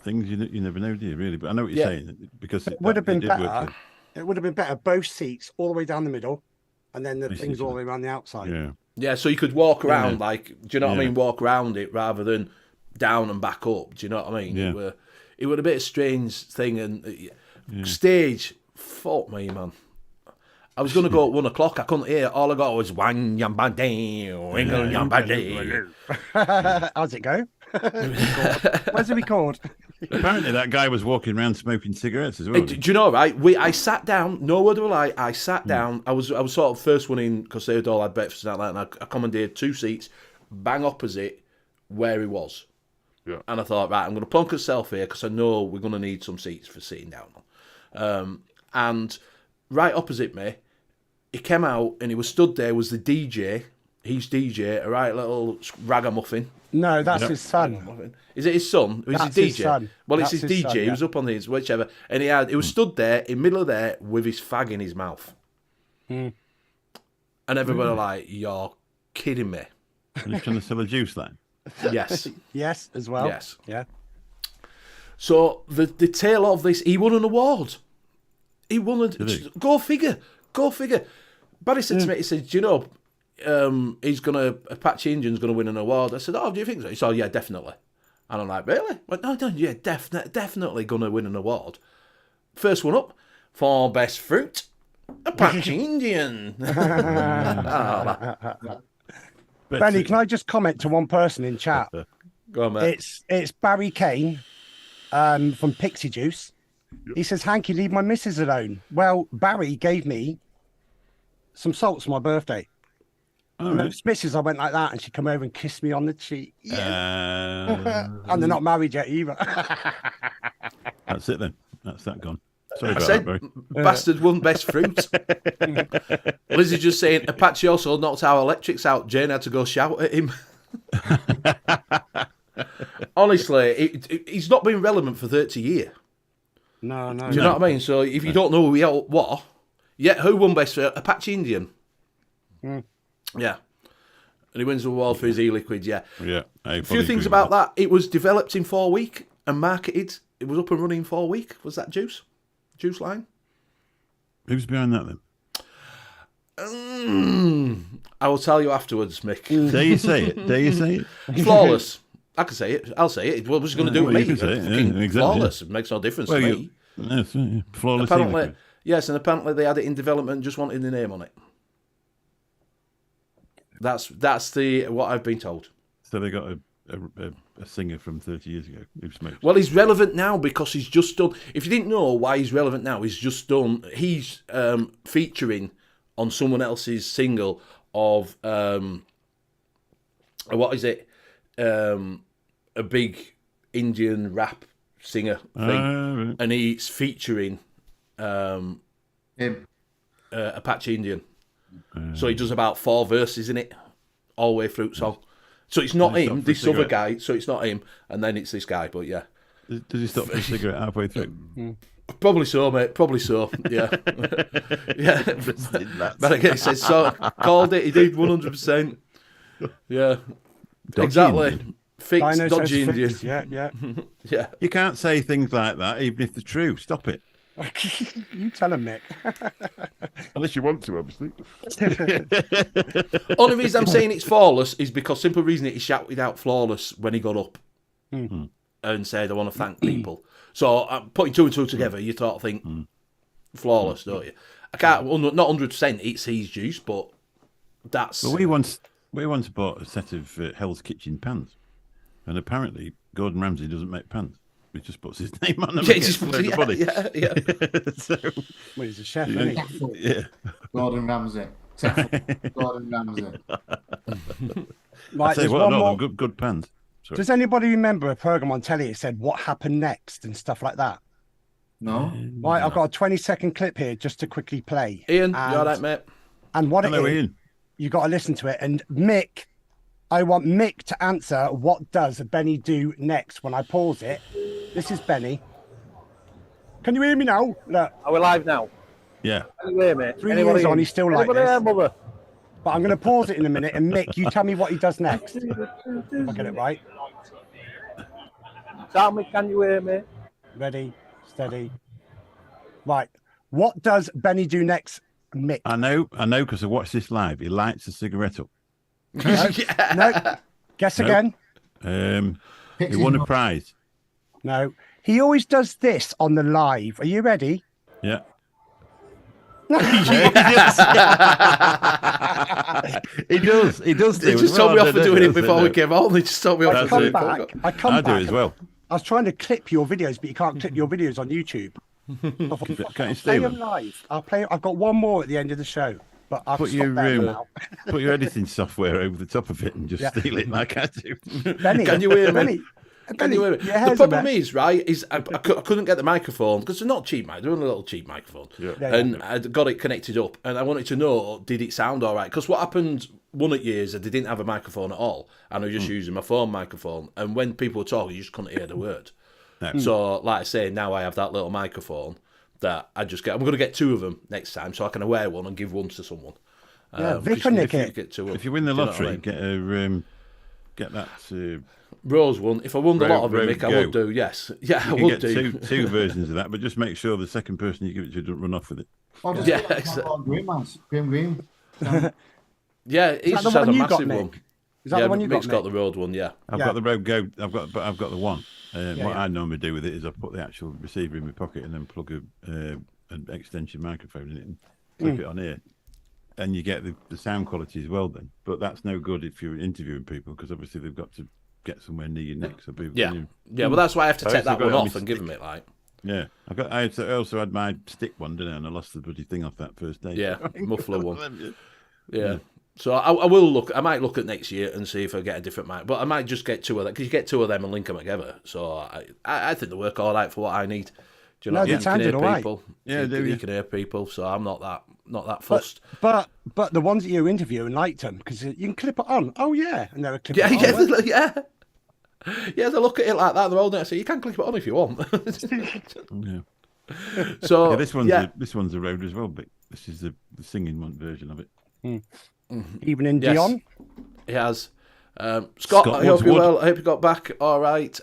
things. You never know, do you? Really, but I know what you're saying, because it would have been better. It would have been better. Both seats all the way down the middle, and then the things all the way around the outside. Yeah. So you could walk around like, do you know what I mean? Walk around it rather than down and back up. Do you know what I mean? Yeah. It was a bit of a strange thing, and stage. Fuck me, man. I was going to go at 1 o'clock. I couldn't hear. All I got was wang yamba day, wingle yamba day. How's it go? Where's it record? Apparently, that guy was walking around smoking cigarettes as well. Do you know, right? I sat down. No word of a lie. I sat down. I was sort of first one in because they had all had breakfast and that. And I commandeered 2 seats, bang opposite where he was. Yeah. And I thought, right, I'm going to plonk myself here because I know we're going to need some seats for sitting down on. And right opposite me. He came out and he was stood there. Was the DJ? He's DJ, a right little ragamuffin. No, that's his son. Is it his son? Is That's his DJ? his son. Well, it's That's his his DJ. son, He yeah. was up on these, whichever, and he was stood there in middle of there with his fag in his mouth, and everybody like, "You're kidding me." And he's trying to sell a juice line. Yes, Yes, as well. yes. Yeah. So the tail of this, he won an award. He won a go figure. Barry said to me, he said, "Do you know, Apache Indian's gonna win an award?" I said, "Oh, do you think so?" He said, "Oh, yeah, definitely." And I'm like, "Really?" I went, no, yeah, definitely gonna win an award. First one up for best fruit, Apache Indian. Benny, can I just comment to one person in chat? Go on, mate. It's Barry Kane from Pixie Juice. He says, "Hanky, leave my missus alone." Well, Barry gave me some salts for my birthday. And those missus, I went like that, and she come over and kissed me on the cheek. Yeah. And they're not married yet either. That's it then. That's that gone. Sorry I about said, that, Barry. bastard won best fruit. Lizzie's just saying, Apache also knocked our electrics out. Jane had to go shout at him. Honestly, he's not been relevant for 30 years. No. Do you know what I mean? So if you don't know who won best fruit? Apache Indian. Yeah. And he wins the award for his e-liquid, yeah. Yeah. A few things about that. It was developed in 4 weeks and marketed. It was up and running in 4 weeks. Was that Juice line? Who's behind that then? I will tell you afterwards, Mick. Dare you say it? Flawless. I can say it. I'll say it. What was he going to do with you me? can say it, yeah, Fucking exactly, flawless. It makes no difference to me. Yes, flawless. Apparently, yes, and apparently they had it in development and just wanted the name on it. That's what I've been told. So they got a singer from 30 years ago who smoked. Well, he's relevant now because he's just done. If you didn't know why he's relevant now, he's featuring on someone else's single of what is it? A big Indian rap singer thing, Right. and he's featuring Him. Apache Indian. So he does about 4 verses in it, all the way through song. So it's not Does he him, stop for a this other cigarette? guy. So it's not him, and then it's this guy. But yeah, Does he stop for a cigarette halfway through? probably so, mate. Probably so. Yeah, yeah. But again, he says so. Called it. He did 100%. Yeah, Dodgy exactly. Indian. Fixed, Dino dodgy says Indian. fixed. Yeah. Yeah. You can't say things like that, even if they're true. Stop it. You tell him, Nick. Unless you want to, obviously. Only reason I'm saying it's flawless is because simple reason he shouted out flawless when he got up and said, "I want to thank people." So I'm putting 2 and 2 together. You sort of think flawless, don't you? I can't, not 100%. It's his juice, but that's. Well, we once bought a set of Hell's Kitchen pans, and apparently Gordon Ramsay doesn't make pans. He just puts his name on them. Yeah, and just gets puts- a load of yeah, money. So, Well, he's a chef, isn't he? Careful. yeah. Gordon Ramsay. Gordon Ramsay. Right, Say there's what? one No, more. they're good pans. Sorry. Does anybody remember a program on telly that said what happened next and stuff like that? No. Right, I've got a 20-second clip here just to quickly play. Ian, and, you all right, mate? And what Hello, it is, Ian. you got to listen to it. And Mick, I want Mick to answer what does Benny do next when I pause it. This is Benny. Can you hear me now? Look, Are we live now? Yeah. Anyway, mate. 3 years on, he's still like Anybody this. there, mother? But I'm going to pause it in a minute. And Mick, you tell me what he does next. I'll get it right. Tell me, can you hear me? Ready, steady. Right. What does Benny do next, Mick? I know, because I watched this live. He lights a cigarette up. No. Guess No. again. He won a prize. No. He always does this on the live. Are you ready? Yeah. He does. He does. They do just as told me well, off for don't doing they? it before we came on. They just told me off I for come doing back. it. I come I back. do as well. I was trying to clip your videos, but you can't clip your videos on YouTube. I thought, fuck, Can't you I'll stay play with them live. I've got one more at the end of the show, but I'll Put stop your there now. put your editing software over the top of it and just Yeah. steal it like I do. Benny, Can you hear me? Benny, Can you hear me? Your The hair's a problem mess. is, right, is I couldn't get the microphone because they're not cheap, mate. They're only a little cheap microphone. Yeah. And I got it connected up, and I wanted to know, did it sound all right? Because what happened one at years, they didn't have a microphone at all, and I was just using my phone microphone. And when people were talking, you just couldn't hear the word. No. So, like I say, now I have that little microphone that I just get. I'm going to get 2 of them next time, so I can wear one and give one to someone. Vic will nick it. If you win the lottery, get that. Rose one. If I won the lot of them, Road Mick, I Go. would do. Yes, yeah, I You would can do. get two versions of that, but just make sure the second person you give it to doesn't run off with it. Or just Yeah, get exactly. Green ones. Green. Yeah, he's that the just had one a you got, massive Mick? one. Is that Yeah, the one you Mick's got? got the road one. Yeah. I've Yeah. got the Road Go. I've got the one. What yeah. I normally do with it is I put the actual receiver in my pocket and then plug an extension microphone in it and clip it on here, and you get the sound quality as well. Then, but that's no good if you're interviewing people because obviously they've got to get somewhere near your neck. So people, Yeah, yeah. Well, that's why I have to I take also that got one it on off my and give him it. Like, yeah. I also had my stick one, didn't I? And I lost the bloody thing off that first day. yeah, muffler one. Yeah. Yeah. So I will look. I might look at next year and see if I get a different mic. But I might just get 2 of them because you get 2 of them and link them together. So I think they work all right for what I need. Do you know? No, they You can sounded hear all right. people. Yeah, you can hear people. So I'm not that fussed. But the ones that you interview and liked them because you can clip it on. Oh yeah, and they're clip Yeah, it on. yeah, yeah. Yeah, they look at it like that. They're holding it. So you can click it on if you want. Yeah. So Yeah, this one's a road as well, but this is the singing one version of it. Even in Yes. Dion. He has. Scott, I hope you're Woodswood. well. I hope you got back all right.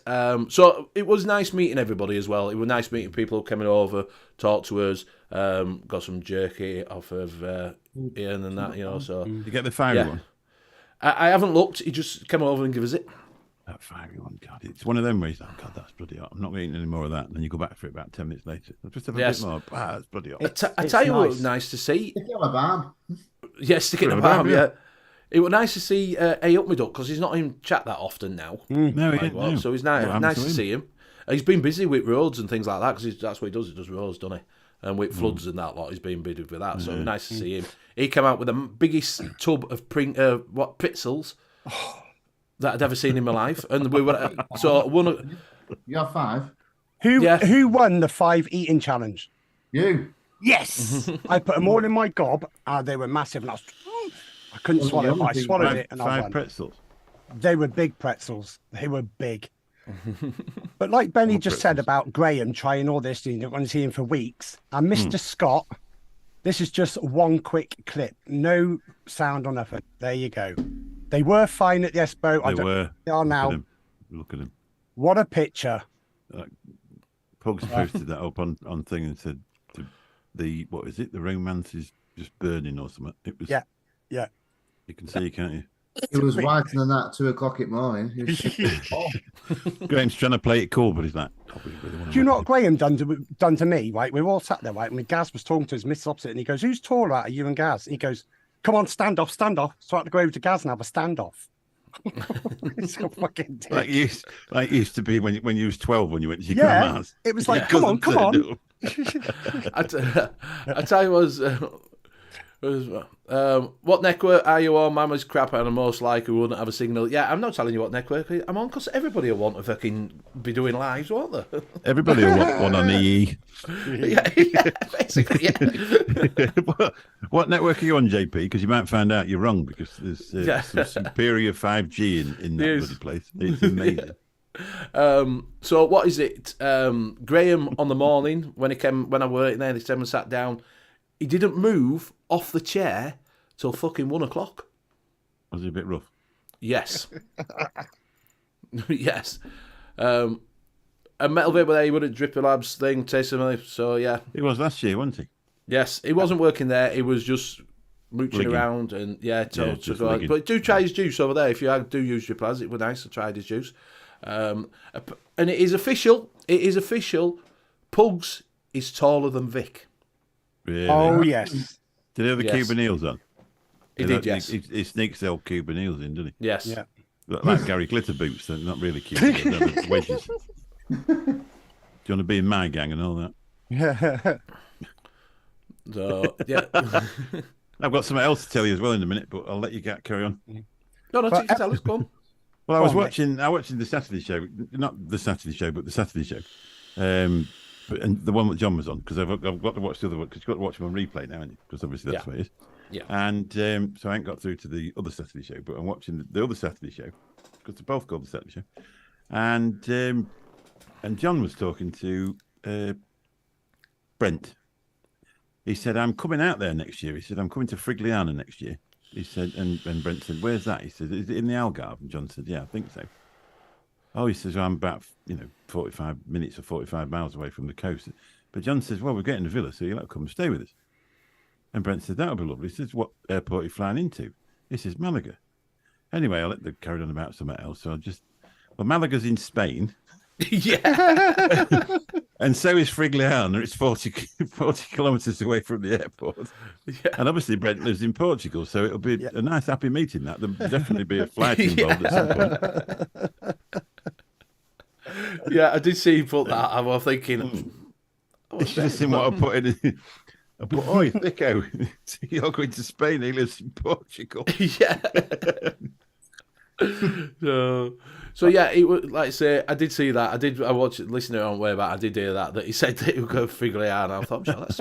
So it was nice meeting everybody as well. It was nice meeting people coming over, talk to us. Got some jerky off of Ian and that, you know. So You get the fiery Yeah. one. I haven't looked. He just came over and give us it. That fiery one, God, it's one of them where you think, oh, God, that's bloody hot. I'm not eating any more of that. And then you go back for it about 10 minutes later. I'll just have a Yes. bit more. Ah, that's bloody hot. I It's tell you what, it nice. was nice to see. Stick it on a barn. Yeah, stick it in a Good palm, about, yeah. yeah. It was nice to see A Up Me Duck because he's not in chat that often now. No, Like, he well, no. so it's What nice, happened nice to to him? see him. He's been busy with roads and things like that because that's what he does. He does roads, doesn't he? And with floods and that lot, he's been busy with that. So nice to see him. He came out with the biggest tub of pretzels that I'd ever seen in my life, and we were so one. You have 5. Who won the 5 eating challenge? You. Yes, I put them all in my gob. They were massive, and I couldn't Well, swallow it. the But I other thing- swallowed it, and I Five won. pretzels. They were big pretzels. They were big. But like Benny just said about Graham trying all this, you don't want to see him for weeks. And Mr. Scott, this is just one quick clip, no sound or nothing. There you go. They were fine at the expo. They were. They are now. Look at him. What a picture! Pugs posted that up on thing and said what is it? The romance is just burning or something. It was. Yeah. You can see, can't you? It was whiter than that at 2 o'clock in the morning. He was- Graham's trying to play it cool, but he's like, oh, we really want Do you know what Graham done to me? Right, we were all sat there, right, and Gaz was talking to his missus opposite, and he goes, "Who's taller out of you and Gaz?" And he goes, "Come on, stand off, stand off." So I had to go over to Gaz and have a standoff. It's so fucking dick. like it used to be when you was 12 when you went to your Yeah, grandma's. it was like, Your come on, cousin come turned on. up. I tell you what network are you on? Mama's crap and I'm most likely wouldn't have a signal. Yeah, I'm not telling you what network I'm on because everybody will want to fucking be doing lives, won't they? Everybody will want one on EE. yeah, basically, yeah. What network are you on, JP? Because you might find out you're wrong because there's Yeah. some superior 5G in that Yes. bloody place. It's amazing. So what is it? Graham on the morning when I worked there, he came and sat down. He didn't move off the chair till fucking 1 o'clock. Was it a bit rough? Yes. Yes. And Metal Vape there, he would have Dripper Labs thing, tasting. So yeah. He was last year, wasn't he? Yes, he wasn't working there. He was just mooching Ligging. around and to just go. ligging. But do try his juice over there if you do use Dripper Labs. It was nice. I tried his juice. And it is official. It is official. Pugs is taller than Vic. Really? Oh yes, Did he have the Yes. Cuban heels on? He did, yes. He sneaks the old Cuban heels in, didn't he? Yes. yeah. Look like Gary Glitter boots. They're not really Cuban. They're wedges. Do you want to be in my gang and all that? So yeah. I've got something else to tell you as well in a minute, but I'll let you carry on. No, tell us. Go on. Well, I was Go on, watching the Saturday show, not the Saturday show, but the Saturday show, and the one that John was on, because I've got to watch the other one, because you've got to watch them on replay now, haven't you? Because obviously that's the way it is. Yeah. And so I ain't got through to the other Saturday show, but I'm watching the other Saturday show, because they're both called the Saturday show, and John was talking to Brent. He said, "I'm coming out there next year." He said, "I'm coming to Frigliana next year." He said, and Brent said, "Where's that?" He said, "Is it in the Algarve?" And John said, "Yeah, I think so." Oh, he says, "I'm about 45 minutes or 45 miles away from the coast." But John says, "Well, we're getting a villa, so you'll have to come and stay with us." And Brent said, "That'll be lovely." He says, "What airport are you flying into?" He says, "Malaga." Anyway, I'll let them carry on about something else. So Malaga's in Spain. Yeah. And so is Frigliana. It's 40 kilometres away from the airport. Yeah. And obviously Brent lives in Portugal, so it'll be a nice, happy meeting. There'll definitely be a flight involved at some point. Yeah, I did see him put that. I was thinking... It's just in what I put in. I put, "Oi, Thicko, you're going to Spain. He lives in Portugal." Yeah. So yeah, it was like I say, I did see that. I watched it, listening on way back. I did hear that he said that he would go Frigliana. I thought, sure, that's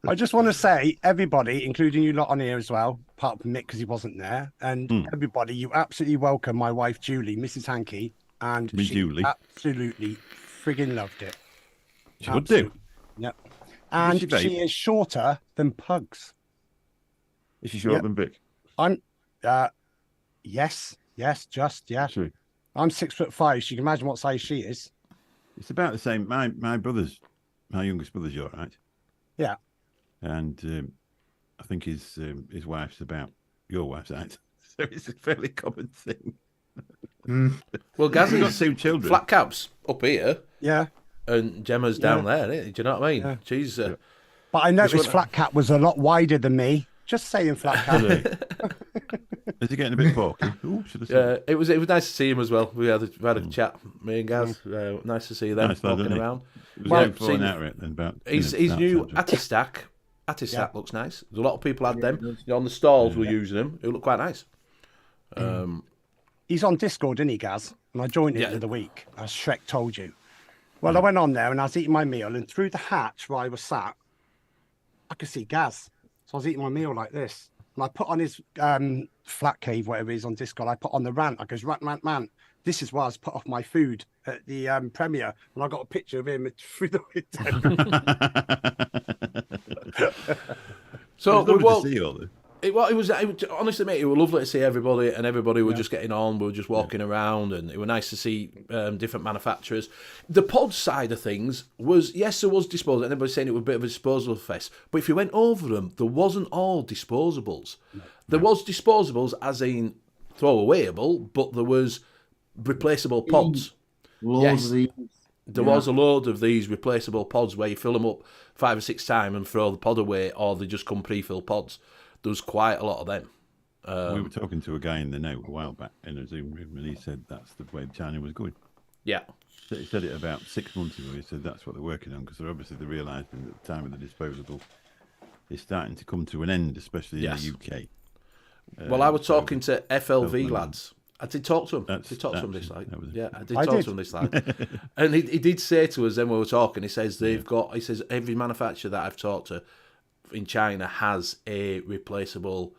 I just want to say, everybody, including you lot on here as well, apart from Mick because he wasn't there, and everybody, you absolutely welcome my wife Julie, Mrs. Hanky, and Julie. Absolutely friggin' loved it. She would do. Yep. And she vape? she is shorter than Pugs. Is she shorter than Vic? I'm, yes, just, yeah. True. I'm 6'5", so you can imagine what size she is. It's about the same. My youngest brother's your right. Yeah. And I think his wife's about your wife's height. So it's a fairly common thing. Well, Gaz's got 2 children. Flat Cap's up here. Yeah. And Gemma's down there, isn't it? Do you know what I mean? Yeah. She's... But I noticed Flat Cap was a lot wider than me. Just saying, Flat Cap. Is he getting a bit porky? Ooh, should have said. It was nice to see him as well. We had a chat, me and Gaz. Nice to see them walking around. His new Atistack looks nice. There's a lot of people had them. On the stalls were using them. It looked quite nice. He's on Discord, isn't he, Gaz? And I joined it the other week, as Shrek told you. Well, I went on there and I was eating my meal, and through the hatch where I was sat, I could see Gaz. So I was eating my meal like this. And I put on his flat cave, whatever it is, on Discord. I put on the rant. I goes, man, this is why I was put off my food at the premiere. And I got a picture of him through the window. So it was lovely to see all this. It was honestly, mate, it was lovely to see everybody, and everybody were just getting on. We were just walking around, and it was nice to see different manufacturers. The pod side of things was, yes, there was disposable. Everybody's saying it was a bit of a disposable fest, but if you went over them, there wasn't all disposables. There was disposables, as in throwawayable, but there was replaceable pods. Loads of these. There was a load of these replaceable pods where you fill them up 5 or 6 times and throw the pod away, or they just come pre-filled pods. There was quite a lot of them. We were talking to a guy in the know a while back in a Zoom room, and he said that's the way China was going. Yeah. So he said it about 6 months ago. He said that's what they're working on, because they're obviously realising that the time of the disposable is starting to come to an end, especially in the UK. Well, I was talking to FLV lads. I did talk to him. I did talk to him this night. Yeah, I did talk to him this night. And he did say to us, then we were talking, he says he says every manufacturer that I've talked to in China has a replaceable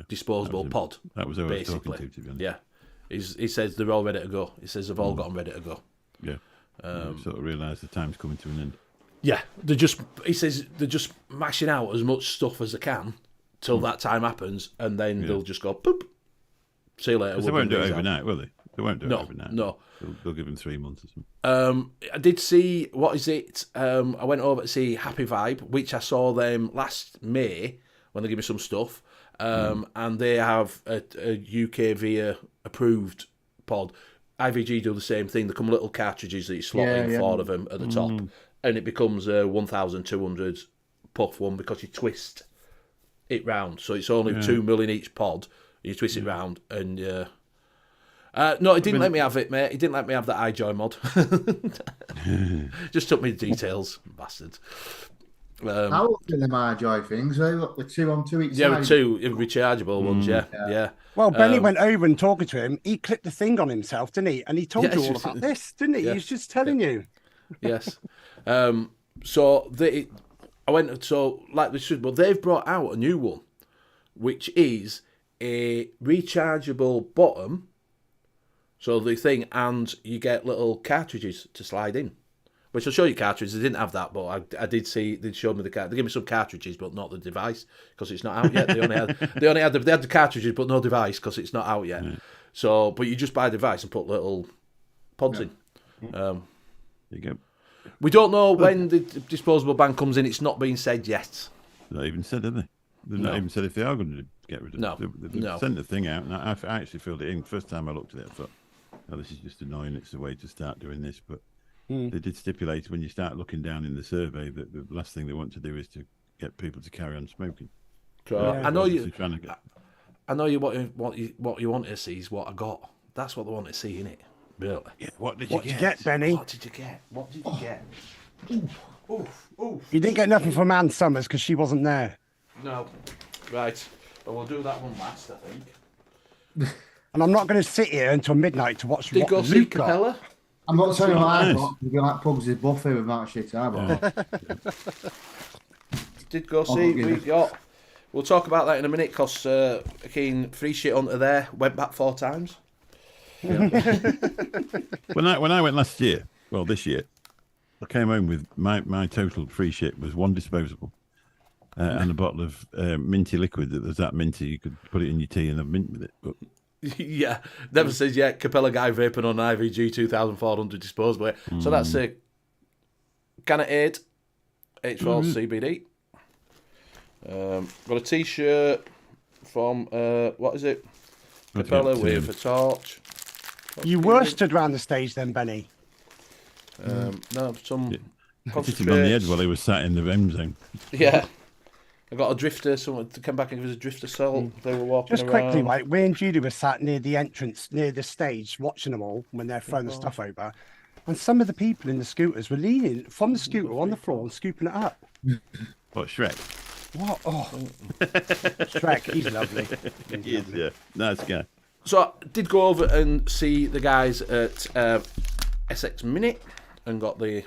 disposable pod. That was who I was talking to be honest. Yeah. He says they're all ready to go. He says they've all got them ready to go. Yeah. Sort of realise the time's coming to an end. Yeah. He says they're just mashing out as much stuff as they can till that time happens, and then they'll just go, poop. See you later. They won't do it overnight, will they? They won't do it overnight. No. They'll give them 3 months or something. I did see, what is it? I went over to see Happy Vibe, which I saw them last May when they gave me some stuff. And they have a UK VIA approved pod. IVG do the same thing. They come little cartridges that you slot in 4 of them at the top, and it becomes a 1,200 puff one because you twist it round. So it's only 2 mil in each pod. You twist it round, and no, he didn't let me have it, mate. He didn't let me have that iJoy mod. Just took me the details, bastard. How look at the My Joy things? They look with 2 on 2 each Yeah, side. with 2 rechargeable ones. Yeah. Well, Benny went over and talking to him. He clicked the thing on himself, didn't he? And he told Yeah, you all about this, didn't he? yeah. He's just telling you. Yes. So I went. So like this, but they've brought out a new one, which is a rechargeable bottom. So the thing, and you get little cartridges to slide in. Which I'll show you cartridges. They didn't have that, but I did see. They showed me the card. They gave me some cartridges, but not the device because it's not out yet. They had the cartridges, but no device because it's not out yet. So, but you just buy a device and put little pods in. There you go. We don't know when the disposable ban comes in. It's not been said yet. They've not even said, have they? They've not even said if they are going to get rid of it. They've sent the thing out, and I actually filled it in. First time I looked at it, I thought, oh, this is just annoying. It's a way to start doing this. But they did stipulate when you start looking down in the survey that the last thing they want to do is to get people to carry on smoking. So I know you. I know you. What you want to see is what I got. That's what they want to see, innit? Really? Yeah. What did you get, Benny? What did you get? What did you get? Oof. You didn't get nothing from Ann Summers because she wasn't there. No. Right. Well, we'll do that one last, I think. And I'm not going to sit here until midnight to watch. Did you go see Capella? I'm not saying what I got. You'd be like Pugs's buffet with that shit I bought. Did go see. We'll talk about that in a minute because Keen Free Shit Hunter there went back 4 times. Yeah. when I went last year, well, this year, I came home with my total free shit was 1 disposable and a bottle of minty liquid that was that minty you could put it in your tea and have mint with it. But yeah, never says yet. Capella guy vaping on an IVG 2400 disposable. So that's a can of 8 H4 CBD. Got a T-shirt from what is it? Capella with a torch. You were stood around the stage then, Benny. No, some. Hit him on the head while he was sat in the M zone. Yeah. I got a drifter, someone to come back and give us a drifter salt. They were walking Just around. quickly, mate, we and Judy were sat near the entrance, near the stage, watching them all when they're throwing the stuff over. And some of the people in the scooters were leaning from the scooter on the floor and scooping it up. What, Shrek? What? Oh. Shrek, he's lovely. He is, yeah. Nice guy. So I did go over and see the guys at SX Minute and got the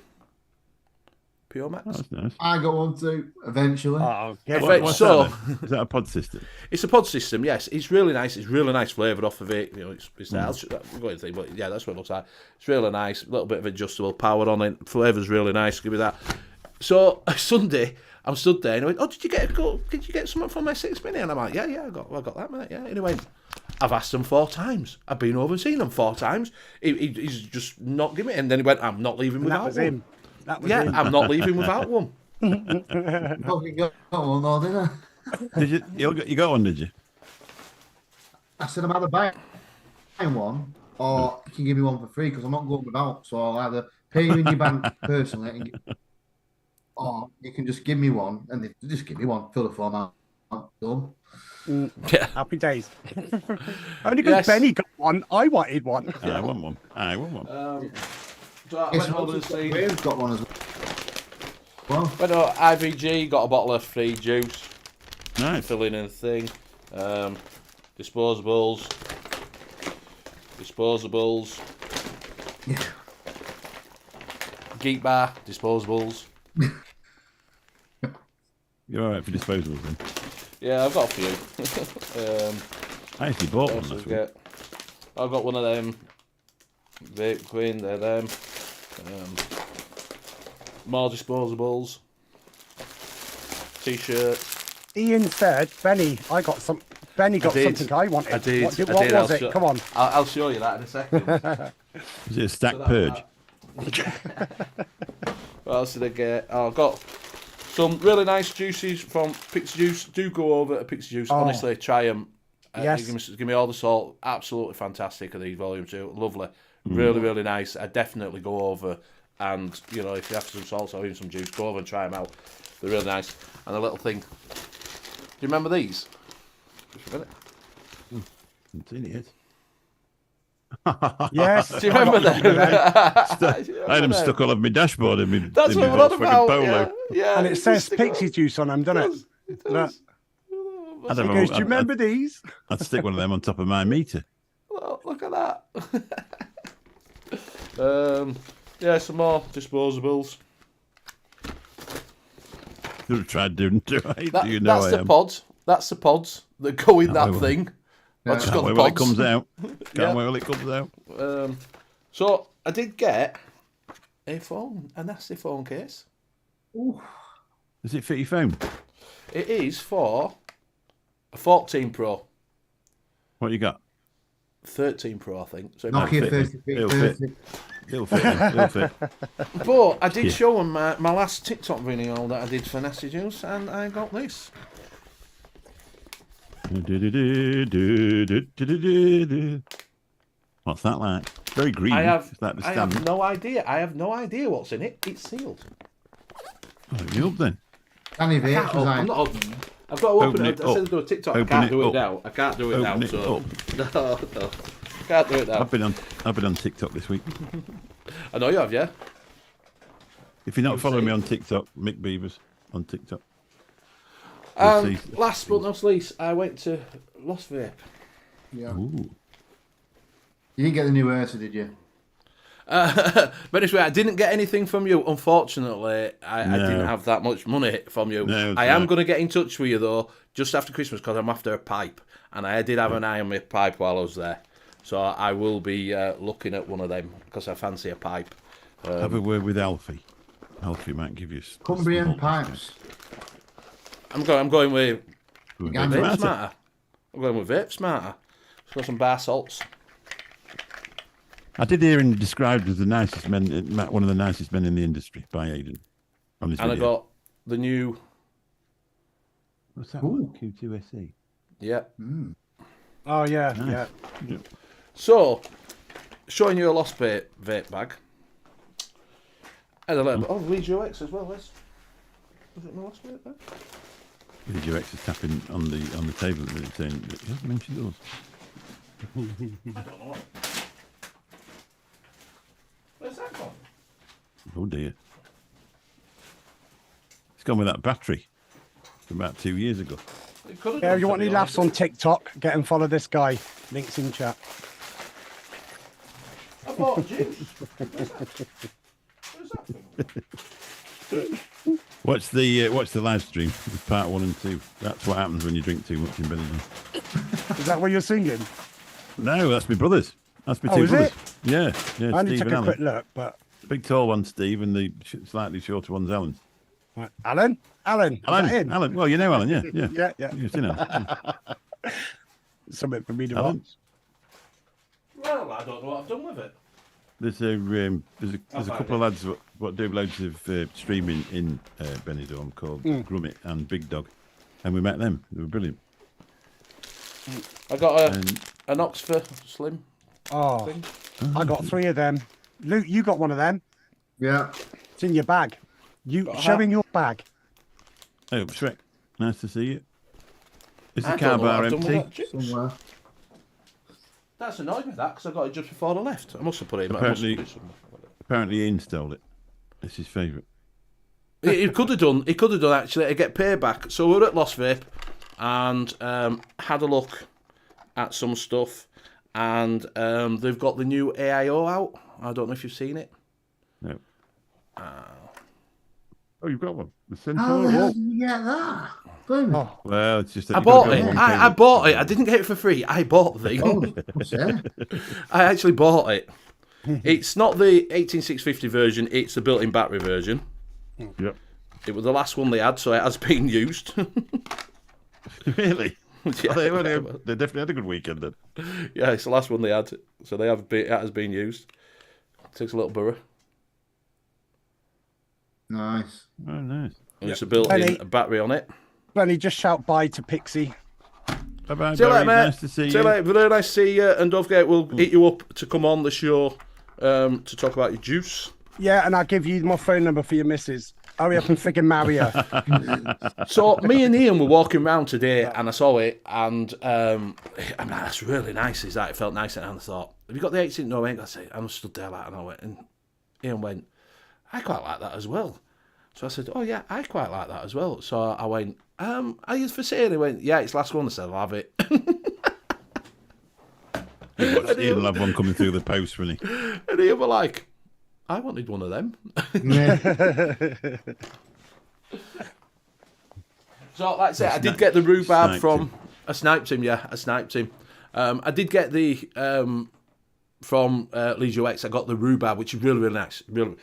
Pure Max. Oh, that's nice. I got one too, eventually. Oh, yeah. What's that, then? Is that a pod system? It's a pod system, yes. It's really nice. It's really nice flavoured off of it. You know, it's there. I've got anything, but yeah, that's what it looks like. It's really nice. A little bit of adjustable power on it. Flavour's really nice. Give me that. So Sunday, I'm stood there and I went, "Oh, did you get something from my 6 minute?" And I'm like, "Yeah, I got that, mate. Yeah." And he went, "I've asked him 4 times. I've been over and seen him 4 times. He's just not giving it." And then he went, "I'm not leaving without one." Him. That was him. I'm not leaving without one. Fucking got one though, didn't I? Did you got one, did you? I said I'm either buying one or you can give me one for free because I'm not going without. So I'll either pay you in your bank personally or you can just give me one and they just give me one, fill the form out, done. Yeah. Happy days. Only because Benny got one, I wanted one. Yeah, I want one. So I went over and seen. We've got one as well. Went over IVG, got a bottle of free juice. Nice. Filling in a thing. Disposables. Yeah. Geek bar, disposables. You're all right for disposables then? Yeah, I've got a few. I actually bought one last week. I've got one of them. Vape Queen, they're them. More disposables. T-shirts. Ian said, Benny, Benny got something I wanted. I did. What was it? Come on. I'll show you that in a second. Is it a stack purge? What else did I get? Oh, I got some really nice juices from Pixie Juice. Do go over to Pixie Juice. Honestly, try them. Yes. Give me all the salt. Absolutely fantastic are these volume 2. Lovely. Really, really nice. I definitely go over and, you know, if you have some salt or even some juice, go over and try them out. They're really nice. And a little thing. Do you remember these? Just a minute. Haven't seen it yet. Yes. Do you remember them? I had them stuck all over my dashboard in my, That's in what my we're on Volkswagen about. Polo. Yeah. And it says pixie juice on them, doesn't it? It does. I don't It know. goes, do you remember these? I'd stick one of them on top of my meter. Look at that. Yeah, some more disposables. Should have tried doing it. That, Do you know that's I the am? pods. That's the pods that go in that will. thing. Yeah. I just Can't got the wait when it pods. comes out. Yeah. Can't wait when it comes out. So I did get a phone, a nasty phone case. Does it fit your phone? It is for a 14 Pro, What you got? 13 Pro, I think. So it Nokia fit. 30. It'll fit. It'll fit. It'll fit. But I did show them my last TikTok video that I did for Nasty Juice, and I got this. What's that like? Very green. I have It's like the I stand. have no idea. I have no idea what's in it. It's sealed. Oh, you up then? N.U.V.S I'm design. not opening. I've got to open Open it. it I said up. to do a TikTok. I Open can't it do it up. now. I can't do it now. Open it So up. no, can't do it now. I've been on TikTok this week. I know you have, yeah. If you're not following me on TikTok, Mick Beavers on TikTok. And last but not least, I went to Lost Vape. Yeah. Ooh. You didn't get the new Ursa, did you? But anyway, I didn't get anything from you. Unfortunately, I No. didn't have that much money from you. No, it's I am right. going to get in touch with you, though, just after Christmas, because I'm after a pipe. And I did have an eye on my pipe while I was there. So I will be looking at one of them, because I fancy a pipe. Have a word with Alfie. Alfie might give you Cumbrian some pipes. I'm going with Gander. Vape Smarter. Smarter. I'm going with Vape Smarter. It's got some bar salts. I did hear him described as the nicest men, one of the nicest men in the industry by Aidan. On this And I video. got the new, What's that one? Q2SE. yeah. Oh, yeah, Nice. yeah. So, showing you a Lost Vape bag. And a little bit. Oh, Leeds UX as well, Liz. Was it my Lost Vape bag? Did your ex is tapping on the table at the minute saying, you haven't mentioned those. I don't know. Where's that gone? Oh dear. It's gone with that battery from about 2 years ago. It could have Yeah, done, if you to want be any laughs honest. on TikTok, get and follow this guy. Links in chat. I bought juice. Where's that thing? Watch the live stream with part 1 and 2. That's what happens when you drink too much in Benidorm. Is that what you're singing? No, that's my brothers. That's my Oh, two is brothers. it? Yeah, yeah. I only Steve took and a Alan. quick look, but... Big tall one, Steve, and the slightly shorter one's Alan. Right. Alan? Alan? Is that Alan, him? Alan. Well, you know Alan, yeah, yeah. Yeah, yeah. You've seen Alan. Something for me to Alan? watch. Well, I don't know what I've done with it. There's a couple of lads what do loads of streaming in Benidorm called Grummit and Big Dog, and we met them. They were brilliant. I got And an Oxford Slim Oh, thing. I got 3 of them. Luke, you got one of them. Yeah. It's in your bag. You Got a showing your bag. oh, Shrek, nice to see you. Is I the don't car know what bar I've done with empty? that juice. Somewhere. That's annoyed me, that, because I got it just before I left. I must have put it in. Apparently- I must have put it somewhere. Apparently, he installed it. It's his favourite. He could have done. He could have done actually to get payback. So we were at Lost Vape and had a look at some stuff, and they've got the new AIO out. I don't know if you've seen it. No. Oh, you've got one. The How Centaur. the hell did you get that? Boom. Oh, Well, it's just that I you've got bought to it. go on I cable. bought it. I didn't get it for free. I bought the Oh, thing. what's that? I actually bought it. It's not the 18650 version. It's the built-in battery version. Yep. It was the last one they had, so it has been used. Really? Yeah. They definitely had a good weekend then. Yeah, it's the last one they had, so it has been used. Takes a little burrow. Nice. Oh, nice. And it's a built-in Benny. battery on it. Benny, just shout bye to Pixie. Bye-bye, See you later, Barry. mate. Nice to see See you you. later. Very nice to see you. And don't forget, we'll hit you up to come on the show to talk about your juice. Yeah, and I'll give you my phone number for your missus. Hurry up and friggin' marry her. So me and Ian were walking around today, and I saw it, and I mean, that's really nice. Is that? It felt nice, and I thought, have you got the 8-inch? No, I ain't got it. And I stood there like, and I went, and Ian went, I quite like that as well. So I said, oh yeah, I quite like that as well. So I went, are you for sale? He went, yeah, it's last one. I said, I'll have it. Ian will have one coming through the post, won't he? And Ian were like, I wanted one of them. So, like I said, I did get the rhubarb from... I sniped him, yeah. I sniped him. I did get the... from N.U.V.S, I got the rhubarb, which is really, really nice. Really,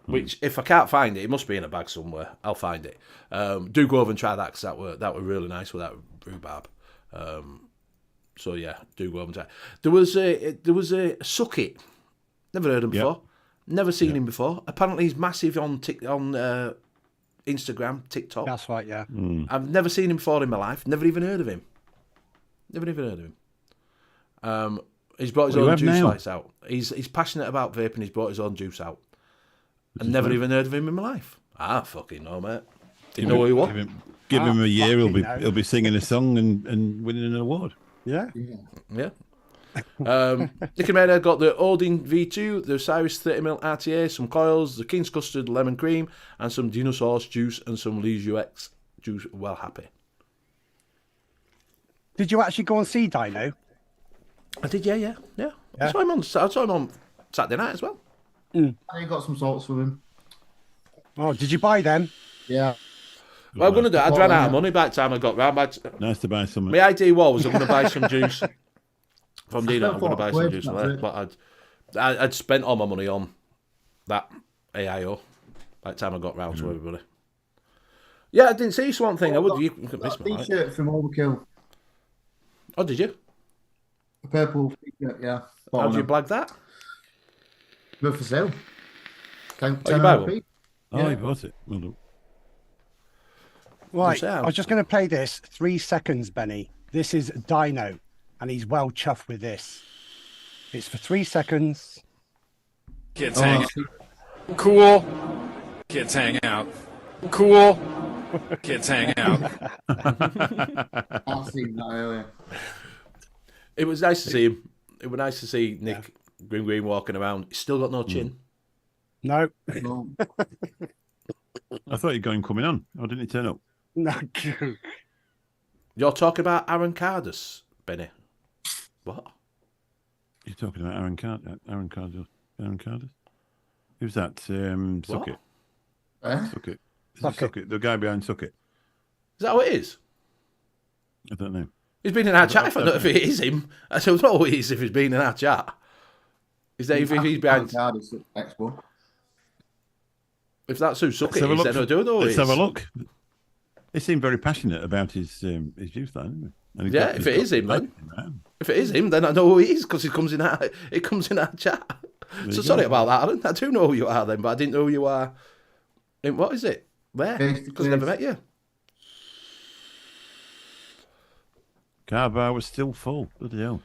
which, if I can't find it, it must be in a bag somewhere. I'll find it. Do go over and try that, because that were really nice with that rhubarb. So, yeah, do go over and try. There was a Suck It. Never heard him before. Never seen him before. Apparently, he's massive on Instagram, TikTok. That's right, yeah. I've never seen him before in my life. Never even heard of him. Never even heard of him. He's brought his own juice lights out. He's passionate about vaping. He's brought his own juice out. I've never even heard of him in my life. I fucking know, mate. Didn't know who he was. Give him a year. He'll be singing a song and winning an award. Yeah. Nicky Maynard got the Odin V2, the Osiris 30ml RTA, some coils, the King's Custard lemon cream, and some Dinosaurs juice and some N.U.V.S juice. Well happy. Did you actually go and see Dino? I did, yeah. I saw him on Saturday night as well. I got some salts with him. Oh, did you buy them? Yeah. Well, I'm going to do it. I'd ran out of money by the time I got round. Nice to buy some. My idea was I'm going to buy some juice from Dino. I'm going to buy some juice. But I'd spent all my money on that AIO by the time I got round to everybody. Yeah, I didn't see Swamp Thing. I would. You could miss me. T-shirt from Overkill. Oh, did you? A purple t-shirt, yeah. How did you blag that? Good for sale. You buy one? Oh, you bought it. Well done. Right, I was just going to play this 3 seconds, Benny. This is Dino, and he's well chuffed with this. It's for 3 seconds. Kids hang out. Cool. Kids hang out. Cool. Kids hang out. I've seen that earlier. It was nice to see him. It was nice to see Nick Green walking around. He's still got no chin. No. I thought you'd got him coming on. Or didn't he turn up? No. You're talking about Aaron Cardus, Benny. What? You're talking about Aaron Cardus? Who's that? Suck It. Suck It. Suck It. The guy behind Suck It. Is that what it is? I don't know. He's been in our chat. I don't know if it is him. I don't know who it is if he's been in our chat. Is that if he's behind Expo? If that's who Suck It is, then I don't know. Let's have a look. He seemed very passionate about his juice line, didn't he? Yeah, if it is him, then. If it is him, then I know who he is because it comes in our chat. So sorry about that, Alan. I do know who you are then, but I didn't know who you are. In what is it? Where? Because I never met you. Car bar was still full. Bloody hell.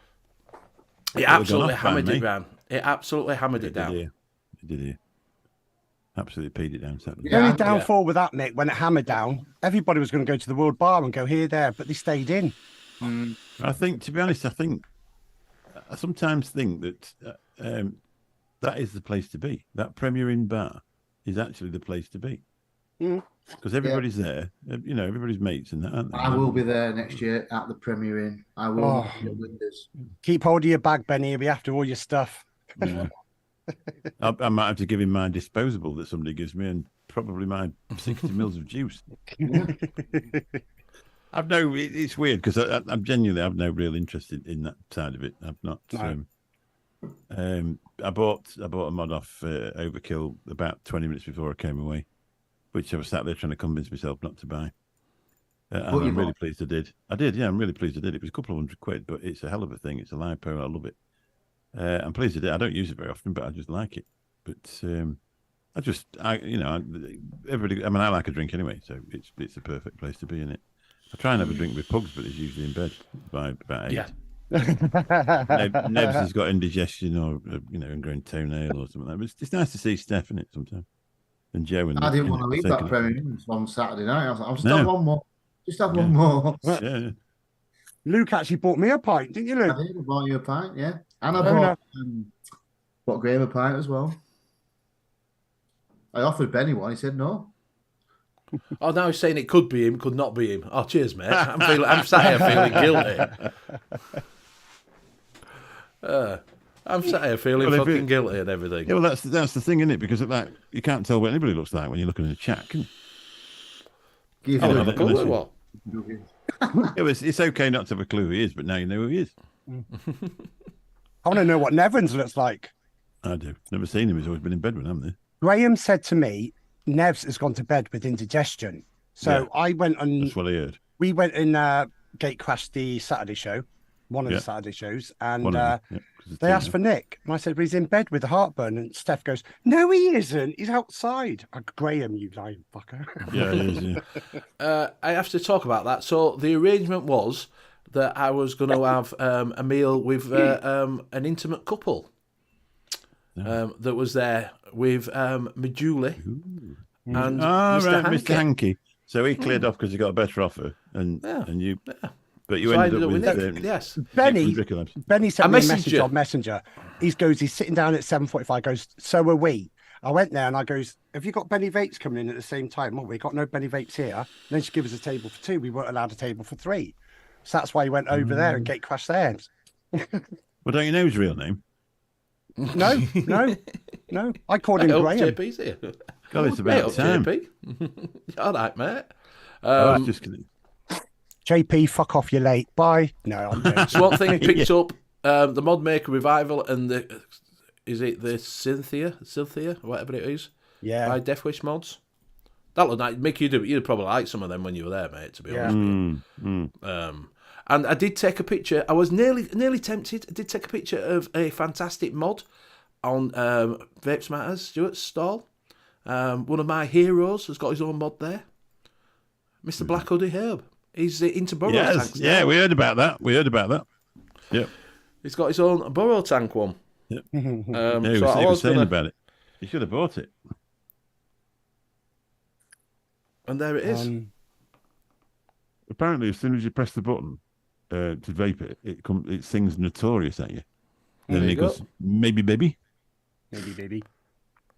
It absolutely hammered it down. It absolutely hammered it down. It did here. Absolutely peed it down. The only downfall with that, Nick, when it hammered down, everybody was going to go to the World Bar and go here, there, but they stayed in. I think, to be honest, I sometimes think that that is the place to be. That Premier Inn bar is actually the place to be. Because everybody's there, everybody's mates and that, aren't they? I will be there next year at the Premier Inn. I will. Keep hold of your bag, Benny. You'll be after all your stuff. Yeah. I might have to give him my disposable that somebody gives me and probably my 60 mils of juice. It's weird because I'm genuinely, I've no real interest in that side of it. I've not. No. I bought a mod off Overkill about 20 minutes before I came away, which I was sat there trying to convince myself not to buy. And I'm really pleased I did. I'm really pleased I did. It was a couple of £100, but it's a hell of a thing. It's a lipo. I love it. I'm pleased I did. I don't use it very often, but I just like it. But everybody. I mean, I like a drink anyway, so it's a perfect place to be in it. I try and have a drink with Pugs, but it's usually in bed by about 8. Yeah. Nebs has got indigestion or ingrown toenail or something like that. But it's nice to see Steph in it sometimes. And Joe and I didn't want to leave that Premier Inn on Saturday night. I was like, I'll just have one more. Just have one more. Yeah. Luke actually bought me a pint, didn't you, Luke? I did. I bought you a pint, yeah. And I bought Graham a pint as well. I offered Benny one. He said no. Oh, now he's saying it could be him, could not be him. Oh, cheers, mate. I'm sat here feeling guilty. I'm sat here feeling fucking guilty and everything. Yeah, well, that's the thing, isn't it? Because like you can't tell what anybody looks like when you're looking in a chat, can you? I don't have a clue what. It's okay not to have a clue who he is, but now you know who he is. I want to know what Nevins looks like. I do. Never seen him. He's always been in bed with him, haven't Graham said to me, Nevs has gone to bed with indigestion. So I went on. That's what I heard. We went in Gate Crash the Saturday show, one of the Saturday shows, and they asked for Nick. And I said, well, he's in bed with a heartburn. And Steph goes, no, he isn't. He's outside. Graham, you lying fucker. Yeah, he is, I have to talk about that. So the arrangement was that I was going to have a meal with an intimate couple that was there with Majuli and Mr. Hanky. Mr. Hanky. So he cleared off because he got a better offer, and you. But you ended up with Nick. Yes. Benny sent me a message on Messenger. He's sitting down at 7:45. Goes, so are we. I went there and I goes, have you got Benny Vapes coming in at the same time? Well, we got no Benny Vapes here. And then she gives us a table for 2. We weren't allowed a table for 3. So that's why he went over there and Gate Crash there. Well, don't you know his real name? No. I called him Graham. JP's here. God, it's about time. JP. All right, mate. That's just kidding. JP, fuck off, you're late. Bye. No, I'm joking. So one thing picked up the Mod Maker Revival and the Cynthia, whatever it is. Yeah. By Death Wish Mods. That looked like Mick. You'd probably like some of them when you were there, mate. To be honest with you. And I did take a picture. I was nearly tempted. I did take a picture of a fantastic mod on Vapes Matters, Stuart's stall. One of my heroes has got his own mod there. Mr. Black Hoodie Herb. He's into burrow tanks now. Yeah, we heard about that. Yep. He's got his own burrow tank one. Yep. He was saying about it. You should have bought it. And there it is. Apparently, as soon as you press the button to vape it, it sings Notorious at you. And then it goes, maybe baby. Maybe baby.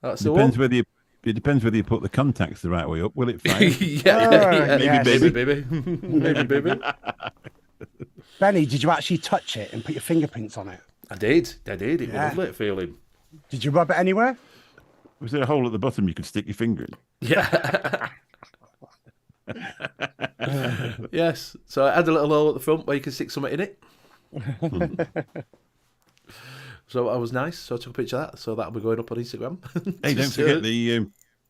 That's Depends whether you. It depends whether you put the contacts the right way up. Will it fire? Maybe baby. Maybe baby. Benny, did you actually touch it and put your fingerprints on it? I did. It was lovely feeling. Did you rub it anywhere? Was there a hole at the bottom you could stick your finger in? Yeah. Yes. So I had a little hole at the front where you can stick something in it. So that was nice. So I took a picture of that. So that'll be going up on Instagram. Hey, don't forget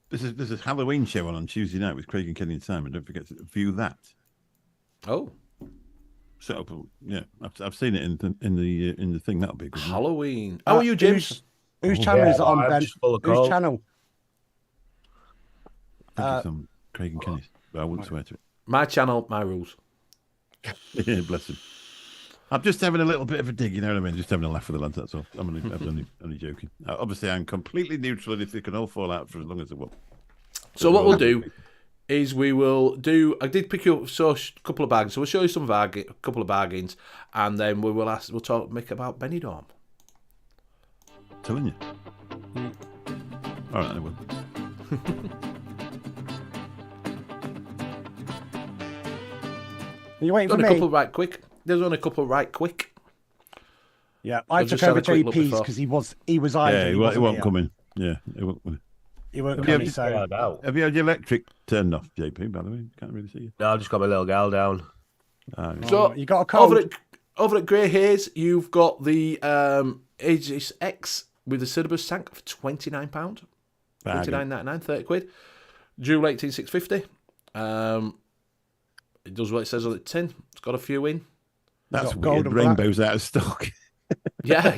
there's a Halloween show on Tuesday night with Craig and Kenny and Simon. Don't forget to view that. Oh. So yeah, I've seen it in the thing. That'll be a good one. Halloween. How are you, James? Whose channel is it on, Ben? Whose channel? I think it's on Craig and Kenny's, but I wouldn't swear to it. My channel, my rules. Yeah, bless him. I'm just having a little bit of a dig, you know what I mean? Just having a laugh with the lads, that's all. I'm only joking. Obviously, I'm completely neutral, and if they can all fall out for as long as they want. So what we'll do is we will do. I did pick up a couple of bargains, so we'll show you a couple of bargains, and then we'll talk Mick about Benidorm. Telling you. All right, I will. Are you waiting for me? There's only a couple right quick. Yeah, I took over JP's because he was idle. Yeah, he won't come in. Yeah, he won't come in. He won't come in. So have you had your electric turned off, JP? By the way, can't really see you. No, I've just got my little gal down. So you got a code over at Grey Haze. You've got the Aegis X with the Cinnabus tank for £29, £29.99, 30 quid. Jewel 18650. It does what it says on the tin. It's got a few in. That's weird. Rainbow's out of stock. Yeah.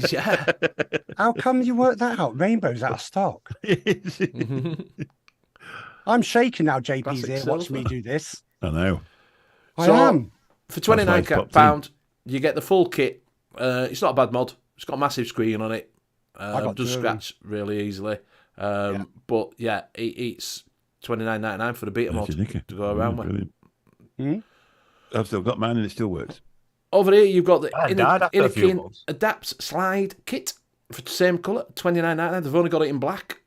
How come you worked that out? Rainbow's out of stock. I'm shaking now. JP's here. Watch me do this. I know. I am. For £29, you get the full kit. It's not a bad mod. It's got a massive screen on it. Does scratch really easily. But yeah, it's $29.99 for the beta mod to go around with. I've still got mine and it still works. Over here, you've got the I died after a few Inakin months. Adapts Slide Kit for the same colour, $29.99. They've only got it in black.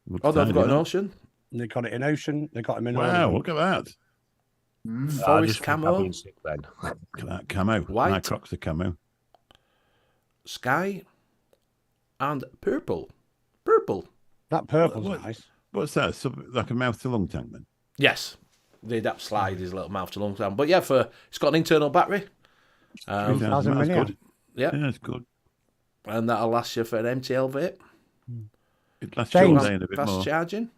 Looks Oh, they've tidy, got an doesn't it? ocean. They got it in ocean. They got them in all of Wow, them. look at that. Mm. I Forest just think camo. I've been sick then. Look at that camo. White. My Crocs are camo. Sky, and purple. Purple. That purple's What? nice. What's that? Like a mouth to lung tank then? Yes. The Adapt Slide is a little mouth to lung sound. But yeah, it's got an internal battery. 3,000 1,000 miles, milliamp. good. Yeah. Yeah, it's good. And that'll last you for an MTL vape. It lasts you all James. day and a bit Fast more. charging.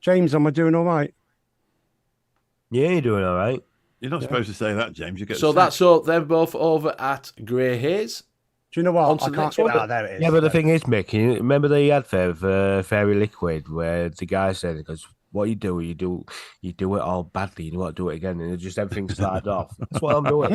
James, am I doing all right? Yeah, you're doing all right. You're not supposed to say that, James. You get So sacked. that's all. They're both over at Grey Haze. Do you know what? On to I the can't next get one. out. There it is. Yeah, but the thing is, Mick, you remember the advert for Fairy Liquid where the guy said, he goes, what you do it all badly, you want to do it again, and it just everything slide off. That's what I'm doing.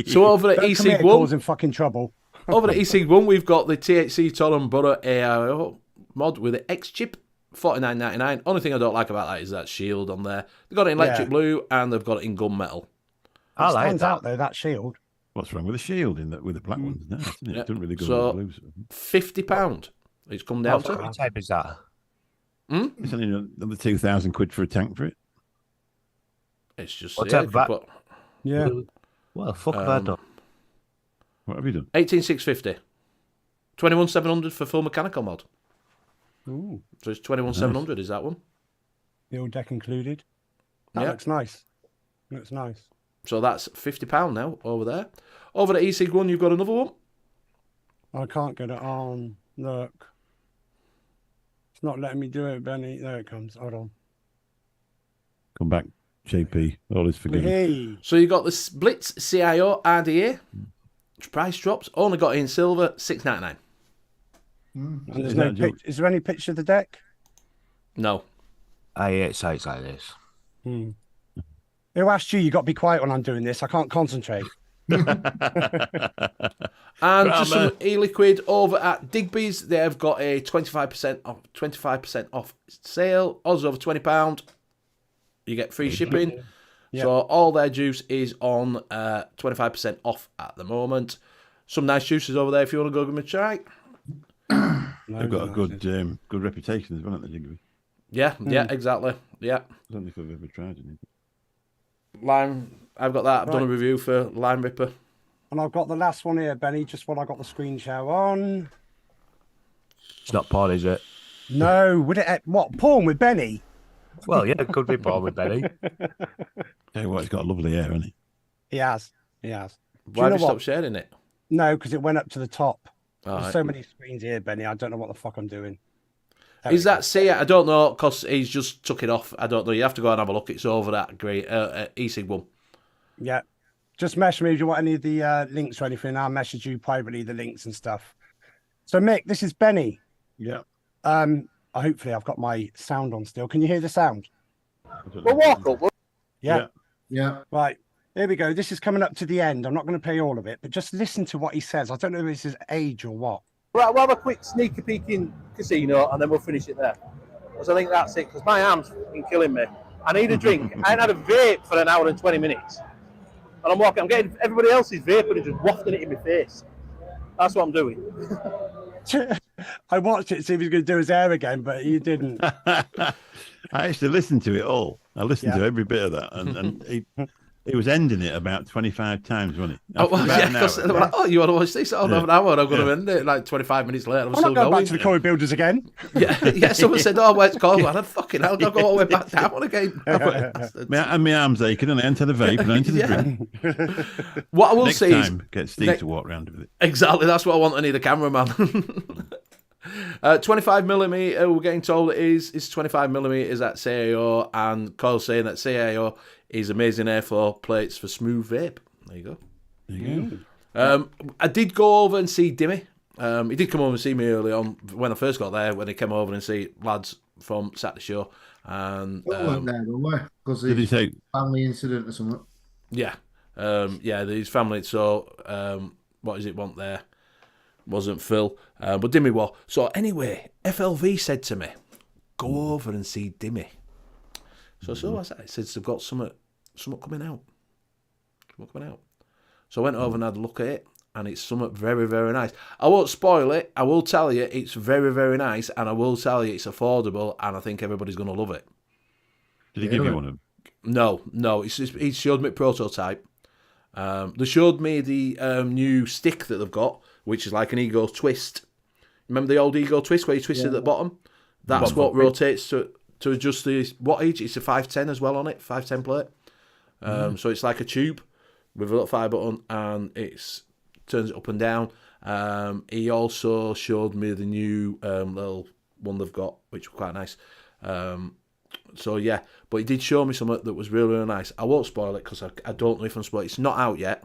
So over at Don't come here EC1, causing fucking trouble. over at EC1, we've got the THC Totem Butter AIO mod with the X chip, $49.99. Only thing I don't like about that is that shield on there. They've got it in electric Yeah. blue and they've got it in gunmetal. I It like stands that. out though, that shield. What's wrong with the shield with the black ones? No, isn't it? Yeah. It doesn't really go So- with the blues. £50. It's come down to. What type is that? It's only another 2,000 quid for a tank for it. It's just What yeah, type of bat- but Yeah. Well, fuck have I done? What have you done? 18650. 21700 for full mechanical mod. Ooh, So it's 21700 is that one. the old deck included. That Yeah. looks nice. Looks nice. So that's £50 now over there. Over at EC1, you've got another one. I can't get it on. Look. It's not letting me do it, Benny. There it comes. Hold on. Come back, JP. All is forgiven. Hey. So you got the Blitz CIO RDA. Price drops. Only got it in silver, $6.99. And there's Is no that a joke? is there any picture of the deck? No. I hate sites like this. Who asked you? You got to be quiet when I'm doing this. I can't concentrate. And just some e-liquid over at Digby's. They've got a 25% off sale. Odds over £20. You get free shipping. Yep. So all their juice is on 25% off at the moment. Some nice juices over there if you want to go give them a try. They've got a good reputation as well, haven't they, Digby? Yeah, yeah, exactly. Yeah. I don't know if I've ever tried any. Lime, I've got that. I've done a Right. review for Lime Ripper. And I've got the last one here, Benny, just what I got the screen share on. It's not porn, is it? No, would it? What, porn with Benny? Well, yeah, it could be porn with Benny. Tell you what, it's got lovely hair, hasn't it? He has. He has. Do Why you have know you what? stopped sharing it? No, because it went up to the top. All There's right. so many screens here, Benny. I don't know what the fuck I'm doing. There Is we go. that see? I don't know because he's just took it off. I don't know. You have to go and have a look. It's over that great EC1. Yeah. Just message me if you want any of the links or anything. I'll message you privately the links and stuff. So, Mick, this is Benny. Yeah. Hopefully I've got my sound on still. Can you hear the sound? We'll walk up. Yeah. Yeah. Right. Here we go. This is coming up to the end. I'm not going to play all of it, but just listen to what he says. I don't know if it's his age or what. Right, we'll have a quick sneaky peek in casino and then we'll finish it there. Because I think that's it, because my arm's been killing me. I need a drink. I ain't had a vape for an hour and 20 minutes. And I'm getting everybody else's vape and just wafting it in my face. That's what I'm doing. I watched it to see if he was going to do his hair again, but he didn't. I actually listened to it all. I listened to every bit of that, and he was ending it about 25 times, wasn't he? Oh, After well, about yeah, an because hour. they're like, oh, you want to watch this? Oh, Yeah. have an hour. I'm going to end it like 25 minutes later. I'm I'm still not going going. back to the Corey Builders again. Yeah, someone said, oh, where's called? I said, fucking hell, I've got to go all the way back down again. And my arm's aching, and I enter the vape and I enter the drink. What I will Next say is, time, get Steve to walk around with it. exactly, that's what I want. I need a cameraman. 25mm, we're getting told it is 25mm at CAO, and Cole's saying that CAO is amazing airflow plates for smooth vape. There you go. There you go. I did go over and see Dimmy. He did come over and see me early on when I first got there, when he came over and see lads from Saturday Show. And We weren't there, don't we? Because Did he it's say? family incident or something. yeah, his family. So what does it want there? Wasn't Phil, but Dimmy was. So anyway, FLV said to me, "Go over and see Dimmy." So I said, "He says they've got something coming out. Something coming out." So I went over and had a look at it, and it's something very, very nice. I won't spoil it. I will tell you it's very, very nice, and I will tell you it's affordable, and I think everybody's going to love it. Did he give you one of them? No. He showed me prototype. They showed me the new stick that they've got, which is like an Ego Twist. Remember the old Ego Twist where you twist it at the bottom? That's what rotates to adjust the wattage. It's a 510 as well on it, 510 plate. So it's like a tube with a little fire button, and it turns it up and down. He also showed me the new little one they've got, which was quite nice. So yeah, but he did show me something that was really, really nice. I won't spoil it because I don't know if I'm spoiling. It's not out yet.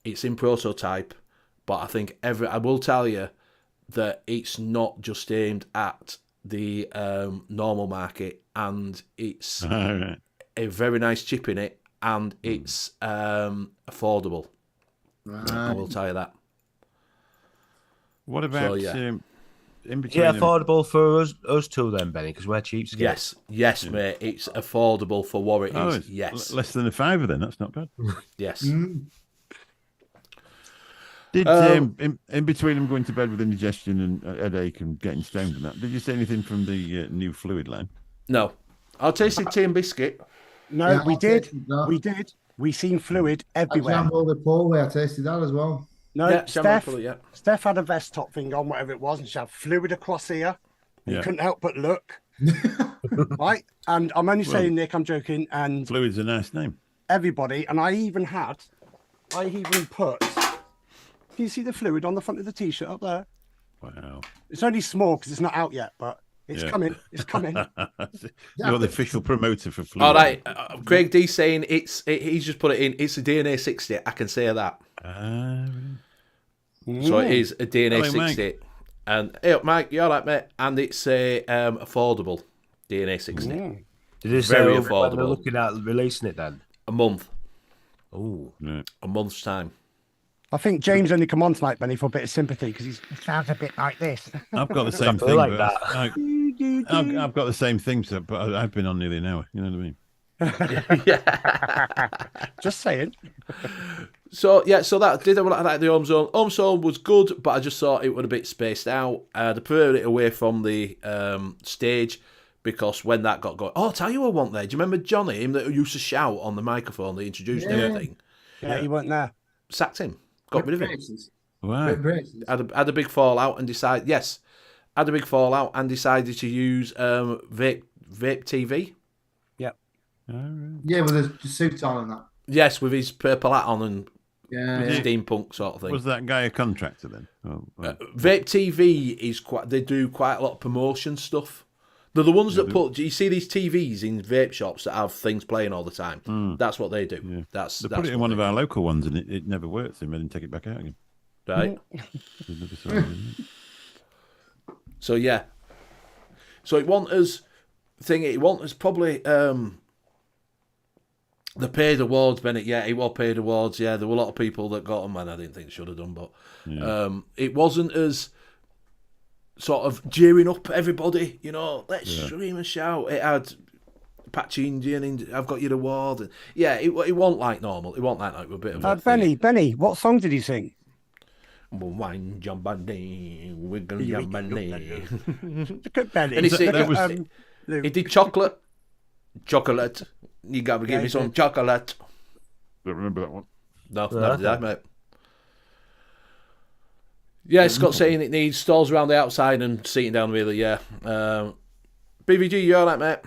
It's in prototype, but I think I will tell you that it's not just aimed at the normal market, and it's a very nice chip in it, and it's affordable. Right. I will tell you that. What about in between? Yeah, affordable for us two then, Benny, because we're cheapskates. Yes, mate. It's affordable for what it is. It's Yes, less than a £5 then. That's not bad. yes. Did in between them going to bed with indigestion and headache and getting stoned and that, did you see anything from the new fluid line? No, I tasted tea and biscuit. No, Yeah, we I did. tasted that. We did. We seen fluid I everywhere. jammed the pole where I tasted that as well. No, Yeah, Steph. Full, yeah. Steph had a vest top thing on, whatever it was, and she had fluid across here. Yeah. You couldn't help but look. Right? And I'm only saying, Nick, I'm joking. And Fluid's a nice name. everybody, and I even put, can you see the fluid on the front of the t-shirt up there? Wow. It's only small because it's not out yet, but it's coming. It's coming. You're the official promoter for fluid. All right, Craig D saying he's just put it in. It's a DNA 60. I can say that. So it is a DNA Hello, 60. Mike. And hey, Mike, you're all right, mate. And it's a affordable DNA 60. Did they say Very when they're affordable. looking at releasing it then? A month. Oh, A month's time. I think James only come on tonight, Benny, for a bit of sympathy because he sounds a bit like this. I've got the same feel thing. like but that. I've got the same thing, but I've been on nearly an hour. You know what I mean? Just saying. So yeah, so that did I like the Home Zone. Home Zone was good, but I just thought it was a bit spaced out. They preferred it away from the stage because when that got going, I'll tell you what I want there. Do you remember Johnny, him that used to shout on the microphone that introduced everything? Yeah, he weren't there. Sacked him, got rid of him. Wow. Had a big fallout and decided had a big fallout and decided to use vape TV. Yeah, with a suit on and that. Yes, with his purple hat on and Yeah. steampunk sort of thing. Was that guy a contractor then? Vape TV is they do quite a lot of promotion stuff. They're the ones that put. Do you see these TVs in vape shops that have things playing all the time? That's what they do. Yeah. That's They put it in one of our local ones and it never worked. So they made him take it back out again. right. They never saw it again. So yeah. So it want us probably the paid awards, Bennett. Yeah, it was paid awards. Yeah, there were a lot of people that got them, and I didn't think should have done, but it wasn't as sort of jeering up everybody. You know, let's scream and shout. It had Patchy Indian. I've got your award. And, yeah, it wasn't like normal. It wasn't like a bit of a Benny, what song did he sing? wine jumping, wiggle jumping. Look at Benny. And he said, Look at, he did chocolate. You got to give me some chocolate. Don't remember that one. No, never did I, mate. Yeah, Scott saying it needs stalls around the outside and seating down the middle, yeah. BVG, you alright, mate?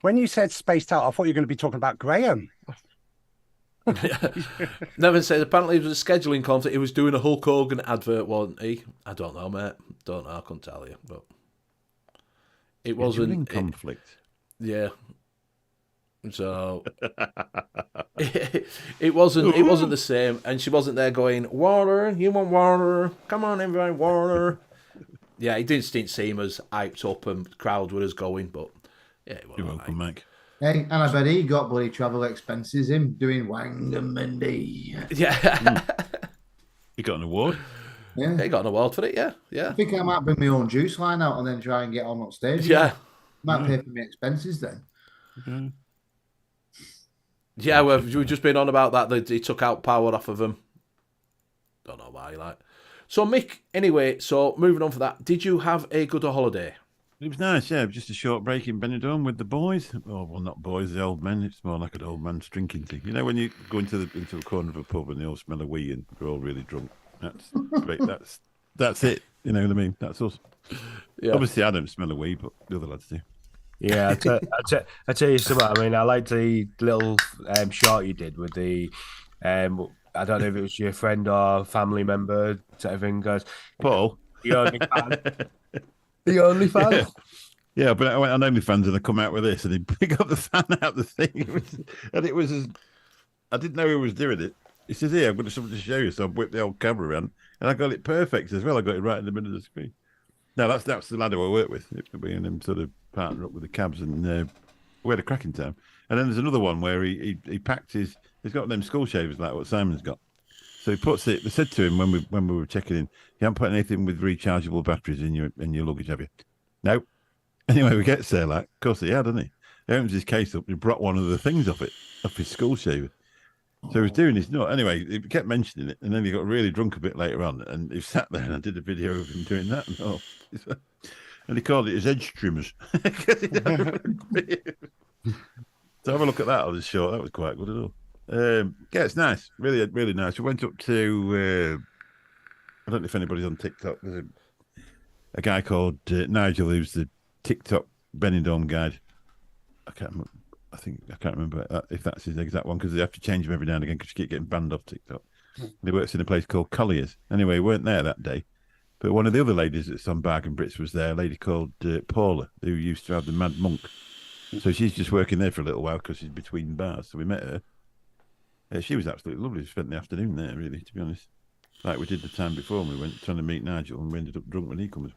When you said spaced out, I thought you were going to be talking about Graham. Nevin says apparently it was a scheduling conflict. He was doing a Hulk Hogan advert, wasn't he? I don't know, mate. Don't know. I couldn't tell you, but it wasn't conflict. Yeah. So it wasn't the same, and she wasn't there going, water, you want water? Come on, everybody, water. Yeah, it didn't seem as hyped up and the crowd were as going, but yeah, it was. You're welcome, Mike. Hey, and I bet he got bloody travel expenses, him doing Wang and Mindy. Yeah. He got an award. Yeah. He got an award for it, yeah. I think I might bring my own juice line out and then try and get on stage. Yeah. Might pay for my expenses then. Yeah, we've just been on about that he took out power off of them. Don't know why, like. So, Mick, anyway, so moving on for that, did you have a good holiday? It was nice, yeah. It was just a short break in Benidorm with the boys. Oh, well, not boys, the old men. It's more like an old man's drinking thing. You know, when you go into a corner of a pub and they all smell of wee and they're all really drunk. That's great. That's it. You know what I mean? That's us. Yeah. Obviously, I don't smell a wee, but the other lads do. Yeah, I tell you something. I mean, I liked the little short you did with the. I don't know if it was your friend or family member. Sort of thing, goes, Paul, the only fan. The only fan. Yeah, but I went on OnlyFans and I come out with this, and he pick up the fan out the thing, and it was I didn't know who was doing it. He says, "Here, I've got something to show you." So I whipped the old camera around, and I got it perfect as well. I got it right in the middle of the screen. No, that's the lad who I work with. Me and him sort of partner up with the cabs, and we had a cracking time. And then there's another one where he packed he's got them skull shavers like what Simon's got. So he puts it. They said to him when we were checking in, "You haven't put anything with rechargeable batteries in your luggage, have you?" No. Anyway, we get there, like, of course he had, didn't he? He opens his case up, he brought one of the things off his skull shaver. So he was doing his nut. Anyway, he kept mentioning it, and then he got really drunk a bit later on, and he sat there, and I did a video of him doing that, and he called it his edge trimmers. So have a look at that on the show. That was quite good at all. Yeah, it's nice, really, really nice. We went up to I don't know if anybody's on TikTok. There's a guy called Nigel who's the TikTok Benidorm guide. I can't remember if that's his exact one, because they have to change him every now and again because you keep getting banned off TikTok. He works in a place called Collier's. Anyway, we weren't there that day, but one of the other ladies that's on Bargain Brits was there, a lady called Paula, who used to have the Mad Monk. So she's just working there for a little while because she's between bars. So we met her. She was absolutely lovely. We spent the afternoon there, really, to be honest. Like we did the time before, and we went trying to meet Nigel, and we ended up drunk when he comes.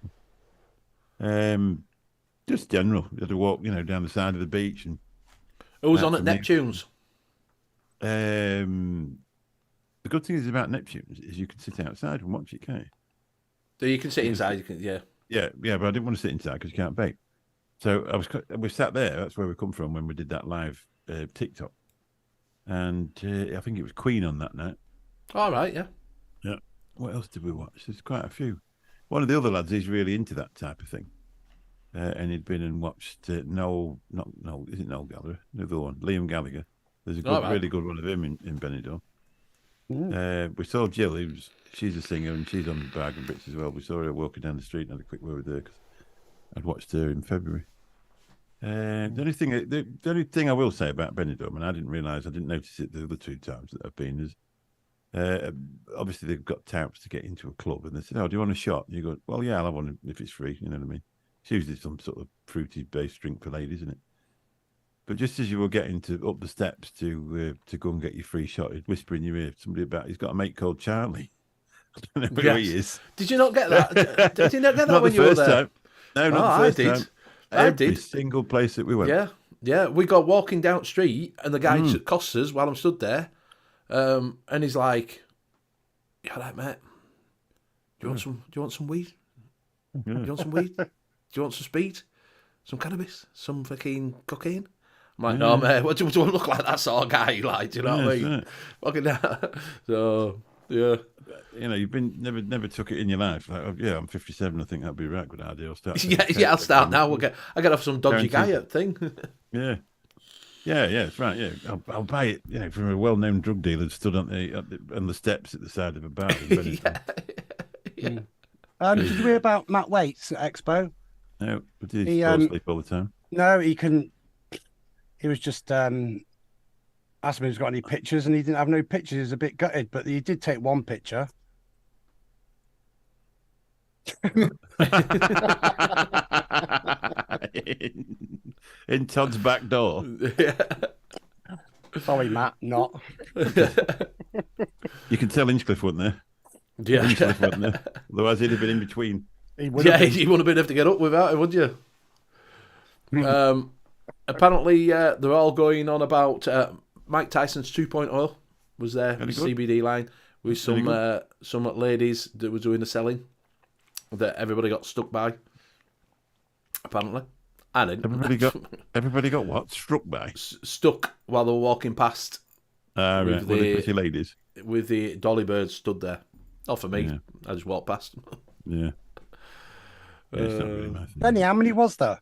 Just general. You had to walk, down the side of the beach. And who was on at Neptune's? The good thing is about Neptune's is you can sit outside and watch it, can't you? So you can sit inside. You can, yeah. Yeah, but I didn't want to sit inside because you can't vape. So we sat there. That's where we come from when we did that live TikTok. And I think it was Queen on that night. All right, yeah. Yeah. What else did we watch? There's quite a few. One of the other lads is really into that type of thing. And he'd been and watched Noel Gallagher? Another one, Liam Gallagher. There's a really good one of him in Benidorm. We saw Jill. She's a singer and she's on the Bargain Brits as well. We saw her walking down the street and had a quick word with her because I'd watched her in February. The only thing I will say about Benidorm, and I didn't notice it the other two times that I've been, is obviously they've got taps to get into a club, and they said, "Oh, do you want a shot?" And you go, "Well, yeah, I'll have one if it's free." You know what I mean? It's usually some sort of fruity-based drink for ladies, isn't it? But just as you were getting up the steps to go and get your free shot, he'd whisper in your ear somebody about he's got a mate called Charlie. I don't know who he is. Did you not get that? Did you not get that not when the you were first there? Time. No, not the first time. Every I did. Single place that we went. Yeah. We got walking down the street, and the guy accosts us while I'm stood there, and he's like, "You all right, mate? Do you want some weed? Do you want some weed? Do you want some speed? Some cannabis? Some fucking cocaine?" I'm like, "No, mate. What do you look like that sort of guy? Like, do you know what I mean? Right. Fucking that." So yeah. You've been never took it in your life. Like, I'm 57. I think that'd be a right good idea. I'll start. I'll start now. I get off some dodgy guy thing. Yeah, it's right. Yeah, I'll buy it. From a well-known drug dealer stood on the steps at the side of a bar. Did you hear about Matt Waits at Expo? No, but did he fall asleep all the time? No, he couldn't. He was just asked me if he's got any pictures, and he didn't have no pictures. He was a bit gutted, but he did take one picture. in Todd's back door. Sorry, Matt, not. You can tell Hinchcliffe wasn't there. Yeah. Hinchcliffe wasn't there. Otherwise, he'd have been in between. He wouldn't have been able to get up without it, would you? Apparently, they're all going on about Mike Tyson's 2.0 was there, CBD line, with some ladies that were doing the selling that everybody got stuck by, apparently. I didn't. Everybody got what? Struck by? Stuck while they were walking past. Right. Were they pretty ladies? With the dolly birds stood there. Not for me. Yeah. I just walked past. Yeah. It's not really my thing. Benny, how many was there?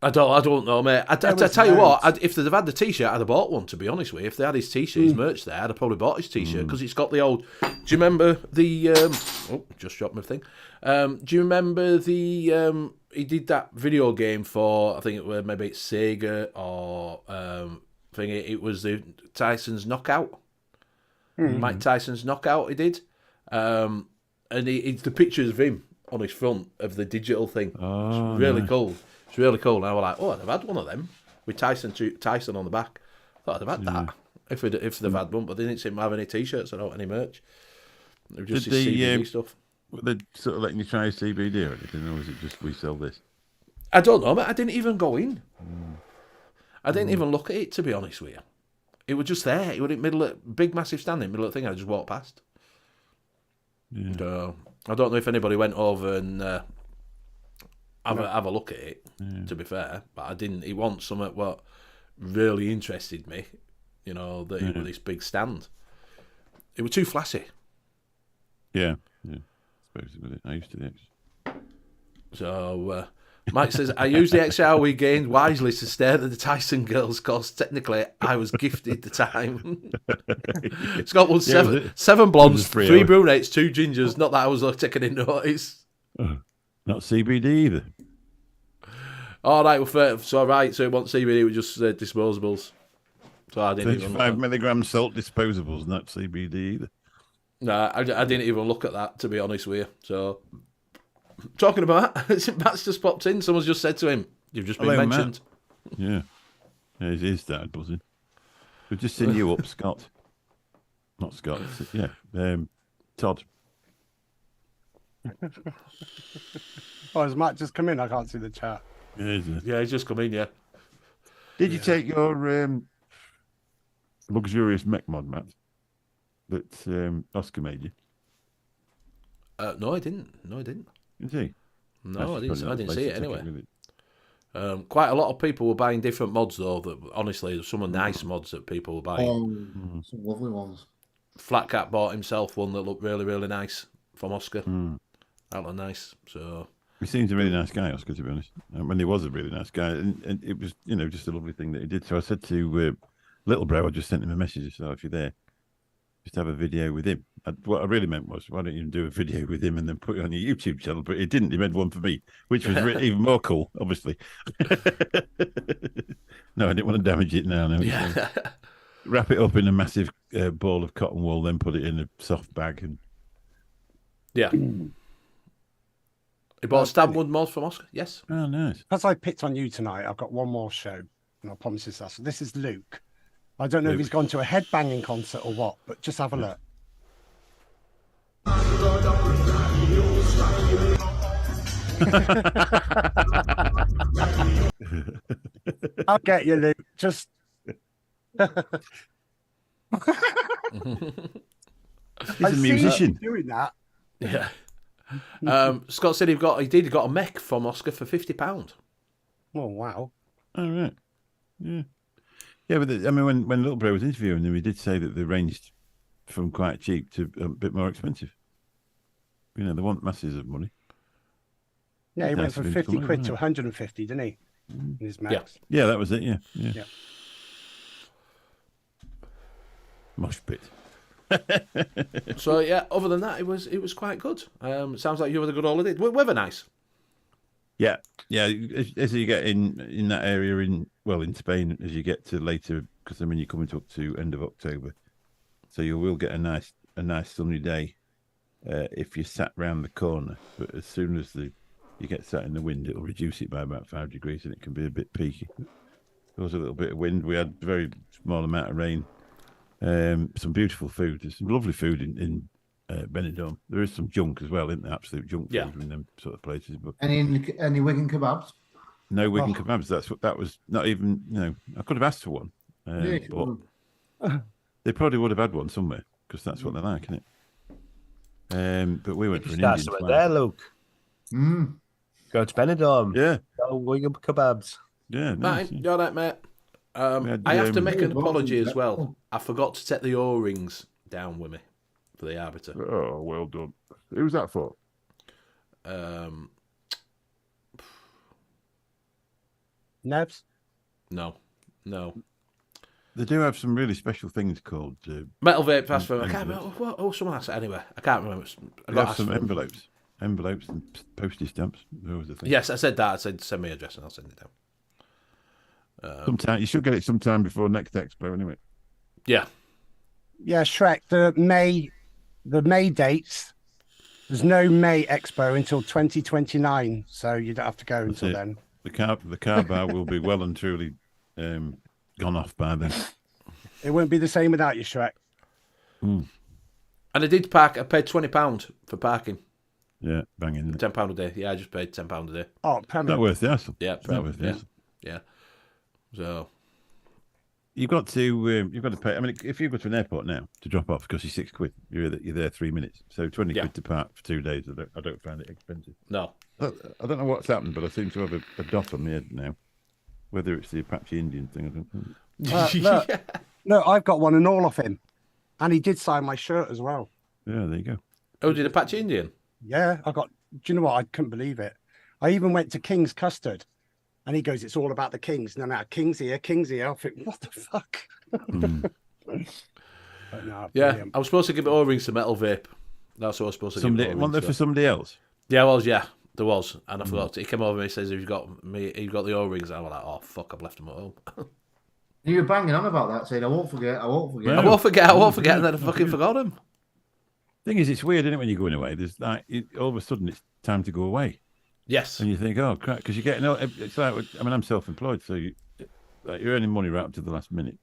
I don't know, mate. I tell you what, if they'd have had the T-shirt, I'd have bought one, to be honest with you. If they had his T-shirt, his merch there, I'd have probably bought his T-shirt, because it's got the old... Do you remember the... just dropped my thing. Do you remember the... he did that video game for, I think it was maybe it's Sega or... thingy. It was the Tyson's Knockout. Mike Tyson's Knockout, he did. And it's the pictures of him on his front of the digital thing. Oh, it's really nice. cool. It's really cool. And I was like, oh, I'd have had one of them with Tyson on the back. I thought I'd have had that if they've had one, but they didn't seem to have any T-shirts or any merch. They were just his CBD stuff. Were they sort of letting you try CBD or anything, or was it just we sell this? I don't know, mate. I didn't even go in. I didn't even look at it, to be honest with you. It was just there. It was in the middle of big, massive stand in the middle of the thing. I just walked past. Yeah. So I don't know if anybody went over and have a look at it. To be fair, but I didn't. It wasn't something what really interested me. You know, that it was this big stand. It was too flashy. Yeah. Supposedly, I used to the X. So Mike says, I used the extra hour we gained wisely to stare at the Tyson girls, because technically I was gifted the time. It's got seven blondes, 3 brunettes, 2 gingers. Not that I was taking in notice. Not CBD either. All right, so it wasn't CBD, it was just disposables. So I didn't even 5 milligram salt disposables, not CBD either. No, I didn't even look at that, to be honest with you. So, talking about that, Matt's just popped in. Someone's just said to him, "You've just been mentioned." Matt. Yeah, he started buzzing. We've just seen you up, Scott. Not Scott. Todd. Oh, has Matt just come in? I can't see the chat. Yeah, he's just come in. Yeah. Did you take your luxurious mech mod, Matt? That Oscar made you? No, I didn't. Did he? No, I didn't see it anyway. Quite a lot of people were buying different mods, though. That honestly, there's some nice mods that people were buying. Some lovely ones. Flat Cat bought himself one that looked really, really nice from Oscar. That looked nice. So he seems a really nice guy, Oscar, to be honest. When he was a really nice guy, and it was, just a lovely thing that he did. So I said to Little Bro, I just sent him a message. So if you're there, just have a video with him. What I really meant was, why don't you do a video with him and then put it on your YouTube channel? But he didn't. He made one for me, which was even more cool, obviously. No, I didn't want to damage it now. No, wrap it up in a massive ball of cotton wool, then put it in a soft bag. And he bought Stanwood mod from Oscar. Yes. Oh, nice. As I picked on you tonight, I've got one more show, and I promise you that. So this is Luke. I don't know if he's gone to a headbanging concert or what, but just have a look. I'll get you, Luke. Just. He's a musician. Doing that. Yeah. Scott said he got a mech from Oscar for £50. Oh wow! All right. Yeah. Yeah, but when Little Bro was interviewing them, he did say that they ranged from quite cheap to a bit more expensive. They want masses of money. Yeah, he went from 50 quid to 150, didn't he? In his max. Yeah, that was it. Yeah. Mosh pit. So yeah, other than that, it was quite good. Sounds like you had a good holiday. Weather nice. Yeah. As you get in that area in Spain, as you get to later, because you're coming up to end of October, so you will get a nice sunny day if you sat round the corner. But as soon as you get sat in the wind, it'll reduce it by about 5 degrees, and it can be a bit peaky. There was a little bit of wind. We had a very small amount of rain. Some beautiful food. There's some lovely food in Benidorm. There is some junk as well, isn't there? Absolute junk food in them sort of places. But any Wigan kebabs? No Wigan kebabs. That was not even. I could have asked for one, but they probably would have had one somewhere, because that's what they like, isn't it? But we went for an Indian. There, Luke. Go to Benidorm. Yeah. little wing kebabs. Yeah, Right, nice. you're right, mate. had, I have to make an Yeah, apology as well. well. I forgot to take the O-rings down with me for the arbiter. Oh, well done. Who's that for? N.U.V.S? No. They do have some really special things called. Metal vape pass for. I can't envelopes. remember. Oh, someone asked it anyway. I can't remember. I They got have asked some for them. envelopes and postage stamps. Those are the things. Yes, I said that. I said send me your address and I'll send it down. Sometime you should get it sometime before next expo, anyway. Yeah. Yeah, Shrek. The May dates. There's no May Expo until 2029, so you don't have to go That's until it. then. The car bar will be well and truly gone off by then. It won't be the same without you, Shrek. And I did park. I paid £20 for parking. Yeah, banging. Isn't it? £10 a day. Yeah, I just paid £10 a day. Oh, Not permanent. worth the hassle. Yeah, It's not worth the hassle. Yeah. So You've got to pay. I mean, if you go to an airport now to drop off, because you're £6, you're there 3 minutes. So 20 Yeah. quid to park for 2 days. I don't find it expensive. no. I don't know what's happened, but I seem to have a dot on my head now. Whether it's the Apache Indian thing, I don't know. Look, I've got one and all off him, and he did sign my shirt as well. Yeah, there you go. Oh, did Apache Indian? Yeah, I got. Do you know what? I couldn't believe it. I even went to King's Custard, and he goes, "It's all about the Kings." No, King's here, King's here. I think, what the fuck? But no, Yeah, brilliant. I was supposed to give it O-rings to Metal Vape. That's what I was supposed to Somebody give it want that for somebody else. Yeah, there was, and I forgot. He came over and he says, "Have you got me? You got the O-rings?" And I was like, "Oh fuck, I've left them at home." You were banging on about that, saying, I won't forget. I won't forget, and then I fucking forgot them. Thing is, it's weird, isn't it, when you're going away? There's like all of a sudden it's time to go away, Yes. and you think, oh crap, because you're getting. It's like, I mean, I'm self-employed, so you're earning money right up to the last minute.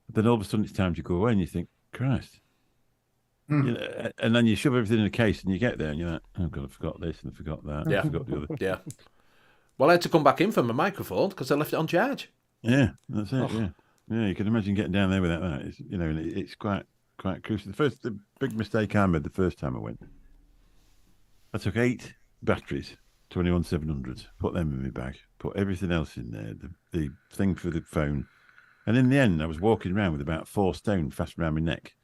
But then all of a sudden it's time to go away, and you think, Christ. You know, and then you shove everything in a case, and you get there, and you're like, oh god, I forgot this and I forgot that. Yeah. I forgot the other. Yeah. Well, I had to come back in for my microphone because I left it on charge. Yeah, that's it. Yeah, you can imagine getting down there without that. It's, and it's quite crucial. The big mistake I made the first time I went, I took 8 batteries, 21700s, put them in my bag, put everything else in there, the thing for the phone, and in the end, I was walking around with about 4 stone fast around my neck.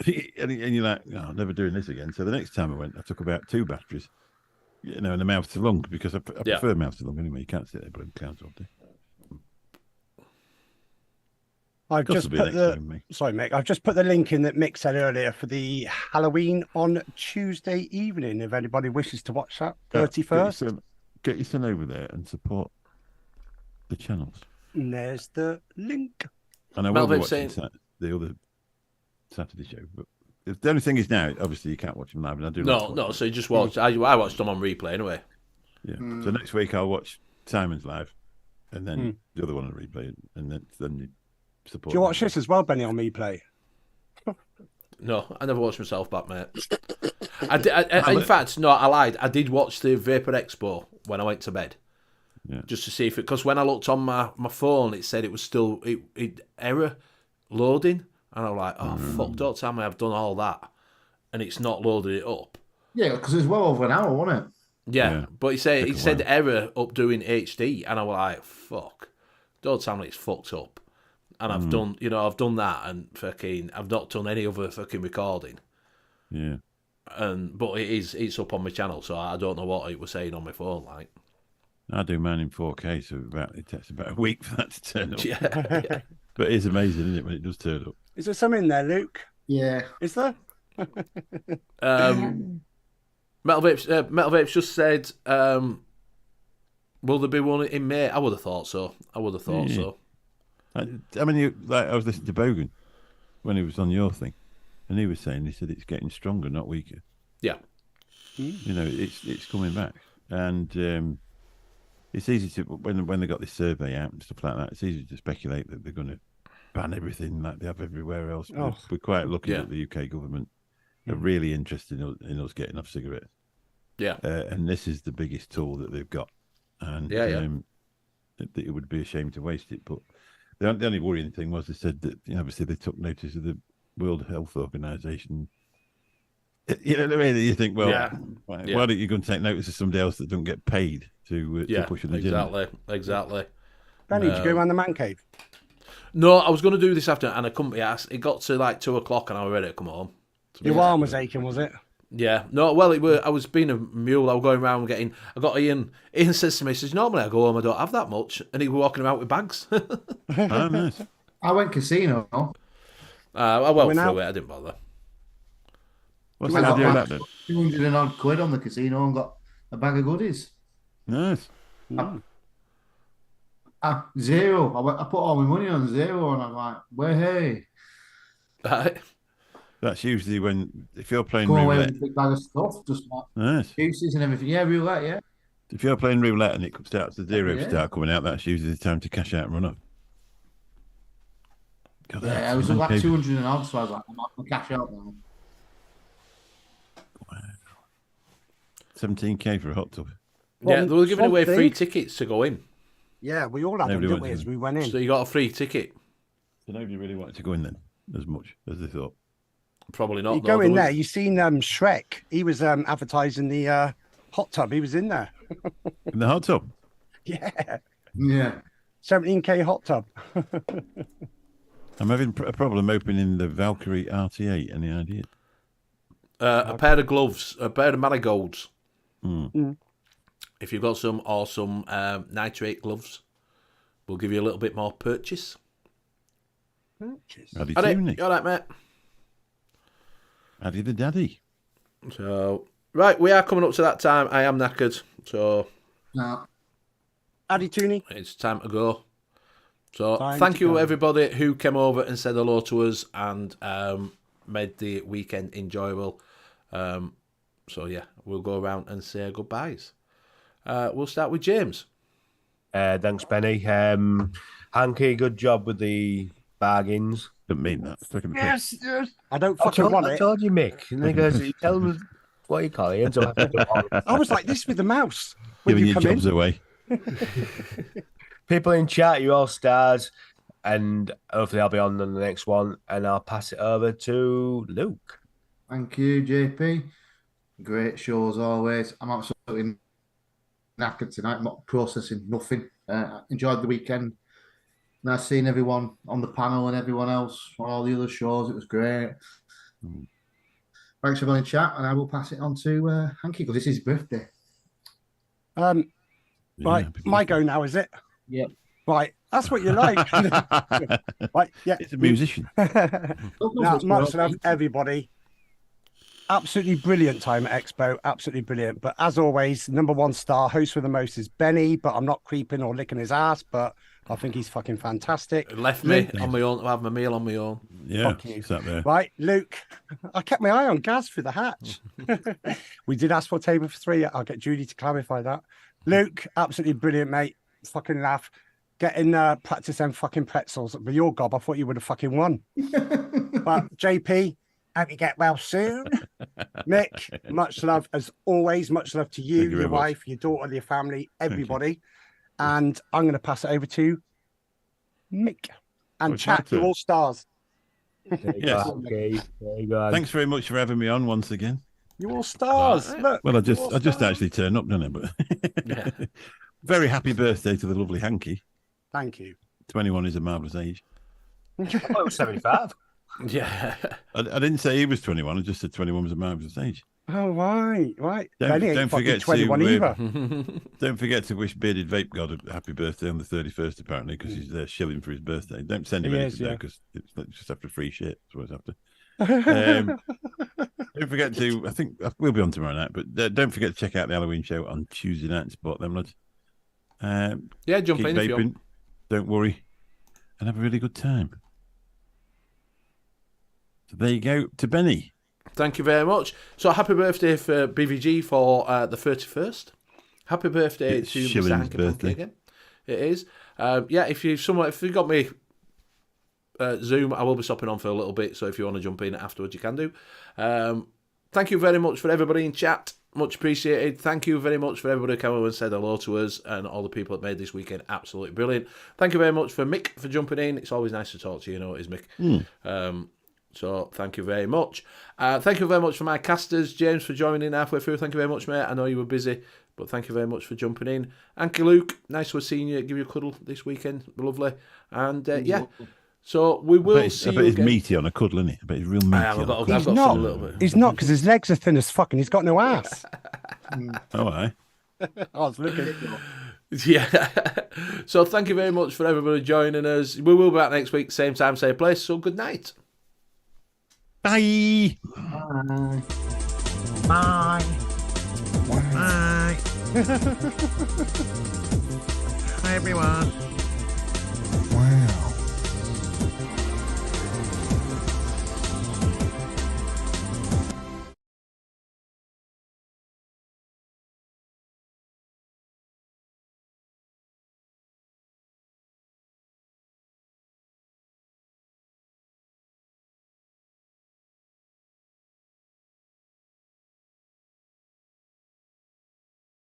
And you're like, oh, I'm never doing this again. So the next time I went, I took about 2 batteries, and a mouth to lung, because I prefer mouth to lung anyway. You can't sit there blowing clouds all day. I've just put sorry, Mick. I've just put the link in that Mick said earlier for the Halloween on Tuesday evening. If anybody wishes to watch that, 31st. Get your son over there and support the channels. And there's the link. And I will be watching the other Saturday show, but the only thing is now, obviously, you can't watch them live, and I do. No. So you just watch. I watched them on replay anyway. Yeah. So next week I'll watch Simon's live, and then the other one on replay, and then you support. Do you watch this as well, Benny, on replay? No, I never watched myself back, mate. In fact, no, I lied. I did watch the Vapor Expo when I went to bed. Yeah. Just to see if it, because when I looked on my phone, it said it was still error loading, and I'm like, oh fuck! Don't tell me I've done all that, and it's not loaded it up. Yeah, because it was well over an hour, wasn't it? Yeah. But he said error up doing HD, and I was like, fuck! Don't tell me it's fucked up. And I've done, I've done that, and fucking, I've not done any other fucking recording. Yeah. But it's up on my channel, so I don't know what it was saying on my phone, like. I do mine in 4K, so it takes about a week for that to turn up. Yeah. But it is amazing, isn't it, when it does turn up? Is there some in there, Luke? Yeah. Is there? Metal Vapes just said, will there be one in May? I would have thought so. I mean, I was listening to Bogan when he was on your thing, and he was saying, he said it's getting stronger, not weaker. Yeah. It's coming back, and it's easy to when they got this survey out and stuff like that. It's easy to speculate that they're going to ban everything like they have everywhere else. Oh. We're quite lucky that the UK government are really interested in us getting off cigarettes. Yeah. And this is the biggest tool that they've got, and it would be a shame to waste it. But the only worrying thing was they said that obviously they took notice of the World Health Organization. You know what I mean? You think, well, why don't you go and take notice of somebody else that don't get paid to push an agenda. Exactly. Benny, did you go around the man cave? No, I was going to do this afternoon, and I couldn't be asked. It got to like 2:00, and I was ready to come home. Your arm was aching, was it? Yeah. No, well, I was being a mule. I was going around getting. I got Ian. Ian says to me, he says, normally I go home, I don't have that much, and he was walking about with bags. Oh, nice. I went casino. I went through it. I didn't bother. What's I the idea of got that then? 200 and odd quid on the casino and got a bag of goodies. Nice. Zero. I put all my money on zero, and I'm like, "Where hey?" Right. That's usually when if you're playing Go away roulette. with a big bag of stuff, just like Nice. juices and everything. Yeah, roulette. Yeah. If you're playing roulette and it starts the zero Yeah. start coming out, that's usually the time to cash out and run up. God, Yeah, I was like 200 and odd, so I was like, I'm not gonna cash out now. 17k for a hot tub. Yeah, they were giving away something. free tickets to go in. Yeah, we all had them, Nobody didn't we, wants as to. we went in? So you got a free ticket. So nobody really wanted to go in then as much as they thought. Probably not. You though. go in was- there, you seen Shrek. He was advertising the hot tub. He was in there. In the hot tub. Yeah. Yeah. 17k hot tub. I'm having a problem opening the Valkyrie RT8. Any idea? A pair of gloves, a pair of marigolds. Mm. If you've got some, or some nitrate gloves, we'll give you a little bit more purchase. Addy All right, Tooney. you all right, mate? Addy the daddy. So, right, we are coming up to that time. I am knackered, so No. Addy Tooney. it's time to go. So, Time thank to you, go. everybody who came over and said hello to us and made the weekend enjoyable. So, yeah, we'll go around and say goodbyes. We'll start with James. Thanks, Benny. Hanky, good job with the bargains. Didn't mean that. Taking the piss. Yes. I don't fucking want I it. told you, Mick. And he goes, you tell him what you call it. I was like this with the mouse. When Giving you your come jobs in. away. People in chat, you're all stars. And hopefully I'll be on the next one. And I'll pass it over to Luke. Thank you, JP. Great show as always. I'm absolutely knackered tonight. I'm not processing nothing. Enjoyed the weekend. Nice seeing everyone on the panel and everyone else on all the other shows. It was great. Thanks everyone in chat, and I will pass it on to Hanky because it's his birthday. Right, happy my birthday. go now, is it? Yep. Right, that's what you like. Right, yeah. It's a musician. Now, much love, everybody. Absolutely brilliant time at Expo. Absolutely brilliant. But as always, number one star, host with the most is Benny, but I'm not creeping or licking his ass, but I think he's fucking fantastic. Left me on my own to have my meal on my own. Yeah, Fuck you. sat there. Right, Luke, I kept my eye on Gaz through the hatch. We did ask for a table for three. I'll get Judy to clarify that. Luke, absolutely brilliant, mate. Fucking laugh. Getting practice them fucking pretzels. With your gob, I thought you would have fucking won. But JP, hope you get well soon. Nick, much love as always. Much love to you, Thank you your very much. wife, your daughter, your family, everybody. And I'm going to pass it over to Mick. And Oh, it's chat, my you're turn. all stars. Yes. Okay, there you go. Thanks very much for having me on once again. You're all stars. Right. Look. Well, I you're all just stars. actually turned up, didn't I? But Yeah. very happy birthday to the lovely Hanky. Thank you. 21 is a marvellous age. I thought it was 75. Yeah. I didn't say he was 21. I just said 21 was a marvellous age. Oh, right. Don't- Benny ain't don't fucking forget to, 21 either. Don't forget to wish Bearded Vape God a happy birthday on the 31st, apparently, because he's there shilling for his birthday. Don't send him He anything is, though, yeah. because it's just after free shit. That's what it's after. Don't forget to, I think we'll be on tomorrow night, but don't forget to check out the Halloween show on Tuesday night and support them, lads. Yeah, jump Keep in if you want. vaping, don't worry, and have a really good time. So there you go to Benny. Thank you very much. So happy birthday for BVG for the 31st. Happy birthday It's to Mr. Shilling's Hanky Punky birthday. again. It is. Yeah, if you got me Zoom, I will be stopping on for a little bit. So if you want to jump in afterwards, you can do. Thank you very much for everybody in chat. Much appreciated. Thank you very much for everybody who came over and said hello to us and all the people that made this weekend absolutely brilliant. Thank you very much for Mick for jumping in. It's always nice to talk to you. You know it is, Mick. So thank you very much. Thank you very much for my casters, James, for joining in halfway through. Thank you very much, mate. I know you were busy, but thank you very much for jumping in. Hanky Luke, nice to have seen you. Give you a cuddle this weekend. Lovely. And yeah, so we will see you I bet he's again. meaty on a cuddle, isn't he? I bet he's real meaty. I've got He's some not. a little bit. He's not, because his legs are thin as fuck and he's got no ass. Oh, aye. I was looking. Yeah. So thank you very much for everybody joining us. We will be back next week, same time, same place. So good night. Bye. Bye. Bye. Bye. Bye, everyone.